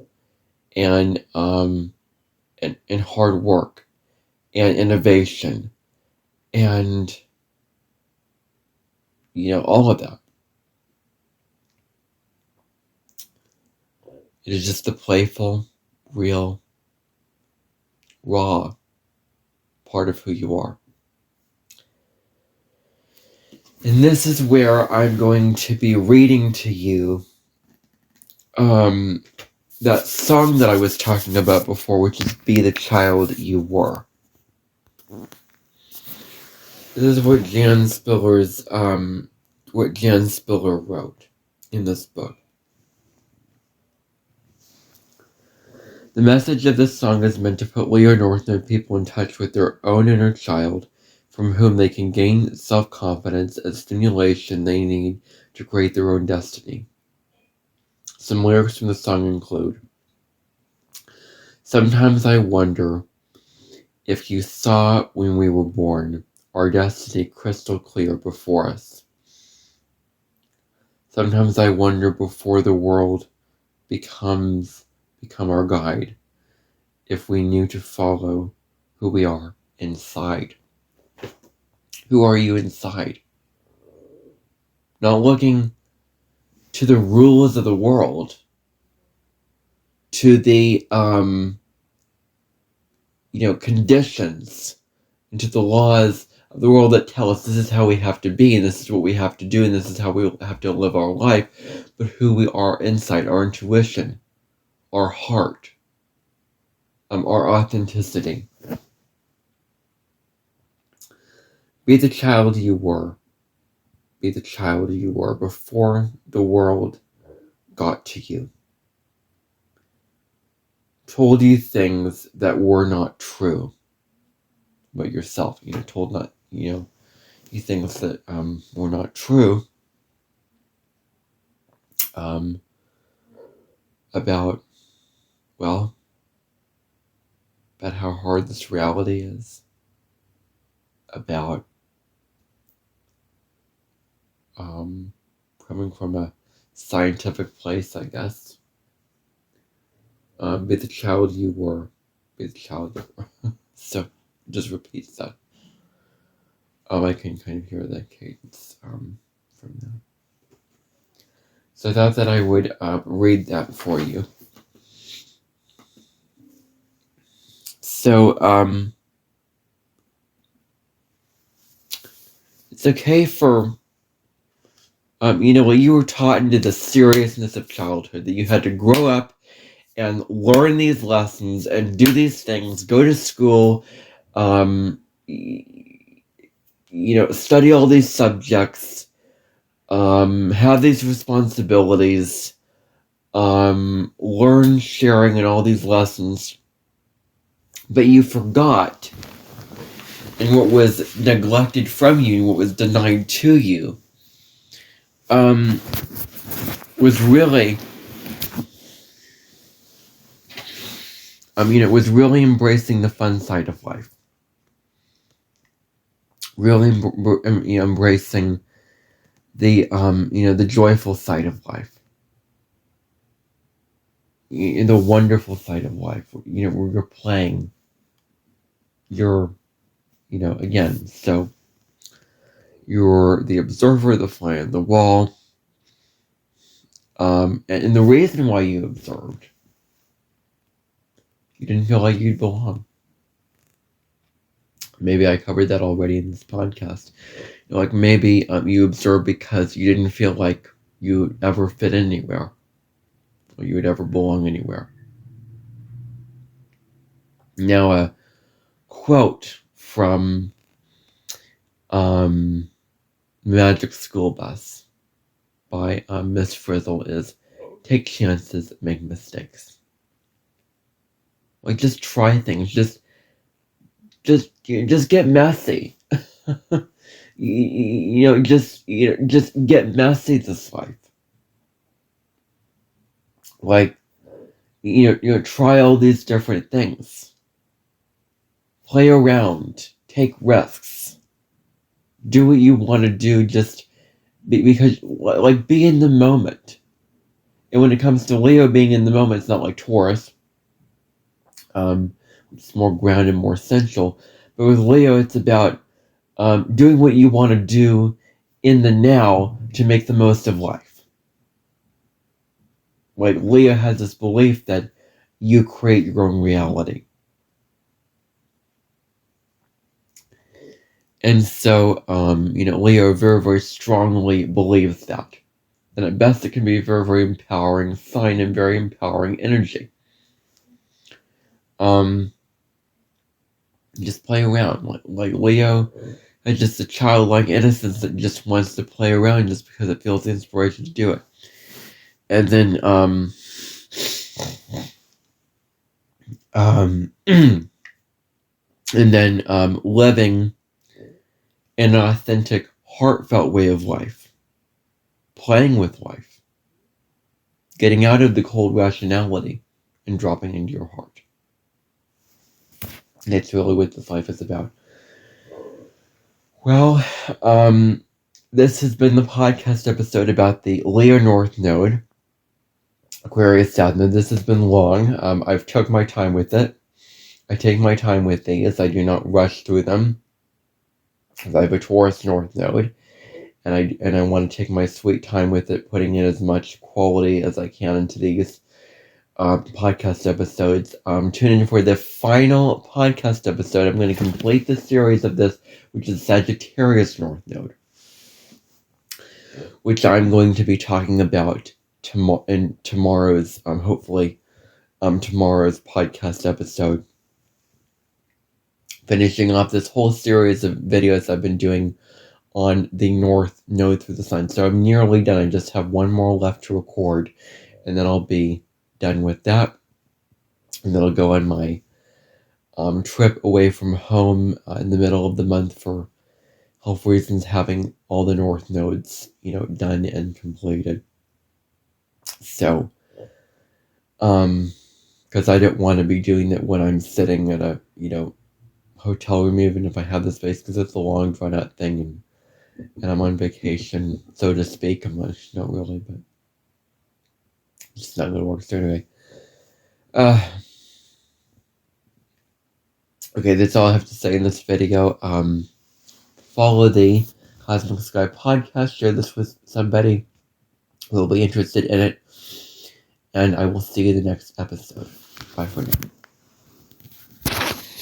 and hard work and innovation and all of that. It is just the playful, real, raw part of who you are. And this is where I'm going to be reading to you that song that I was talking about before, which is Be the Child You Were. This is what Jan Spiller wrote in this book. The message of this song is meant to put Leo Northern people in touch with their own inner child, from whom they can gain self-confidence and stimulation they need to create their own destiny. Some lyrics from the song include, "Sometimes I wonder if you saw when we were born our destiny crystal clear before us. Sometimes I wonder before the world become our guide, if we knew to follow who we are inside." Who are you inside? Not looking to the rules of the world, to the conditions, and to the laws of the world that tell us this is how we have to be, and this is what we have to do, and this is how we have to live our life, but who we are inside, our intuition, our heart, our authenticity. Be the child you were. Be the child you were before the world got to you. Told you things that were not true about yourself. Told not, you things that were not true about how hard this reality is, about coming from a scientific place, I guess. Be the child you were. Be the child you were. So, just repeat that. I can kind of hear that cadence from that. So I thought that I would read that for you. So, it's okay for, you were taught into the seriousness of childhood, that you had to grow up and learn these lessons and do these things, go to school, study all these subjects, have these responsibilities, learn sharing and all these lessons. But you forgot, and what was neglected from you, what was denied to you, was really, it was really embracing the fun side of life. Really, embracing the, the joyful side of life. The wonderful side of life, where you're playing. You're, again, so you're the observer, the fly on the wall. And the reason why you observed, you didn't feel like you'd belong. Maybe I covered that already in this podcast. Like maybe you observed because you didn't feel like you ever fit anywhere, or you would ever belong anywhere. Now, a quote from Magic School Bus by Miss Frizzle is, "Take chances, make mistakes." Like, just try things. Just get messy. Just get messy this life. Like, try all these different things. Play around. Take risks. Do what you want to do, just because, like, be in the moment. And when it comes to Leo being in the moment, it's not like Taurus. It's more grounded, more essential. But with Leo, it's about doing what you want to do in the now to make the most of life. Like, Leo has this belief that you create your own reality. And so, Leo very, very strongly believes that. And at best, it can be a very, very empowering sign and very empowering energy. Just play around. Like Leo has just a childlike innocence that just wants to play around just because it feels the inspiration to do it. And then, living an authentic, heartfelt way of life. Playing with life. Getting out of the cold rationality and dropping into your heart. And that's really what this life is about. Well, this has been the podcast episode about the Leo North Node, Aquarius South Node. This has been long. I've took my time with it. I take my time with these. I do not rush through them. Because I have a Taurus North Node. And I want to take my sweet time with it, putting in as much quality as I can into these podcast episodes. Tune in for the final podcast episode. I'm going to complete the series of this, which is Sagittarius North Node, which I'm going to be talking about in tomorrow's, hopefully, tomorrow's podcast episode. Finishing off this whole series of videos I've been doing on the North Node through the Sun. So I'm nearly done. I just have one more left to record, and then I'll be done with that. And then I'll go on my trip away from home in the middle of the month for health reasons, having all the North Nodes, done and completed. So, because I don't want to be doing it when I'm sitting at a, hotel room, even if I have the space, because it's a long drawn out thing, and and I'm on vacation, so to speak. I'm not really, but it's not going to work. So anyway, okay, that's all I have to say in this video. Follow the Cosmic Sky podcast. Share this with somebody who will be interested in it, and I will see you in the next episode. Bye for now.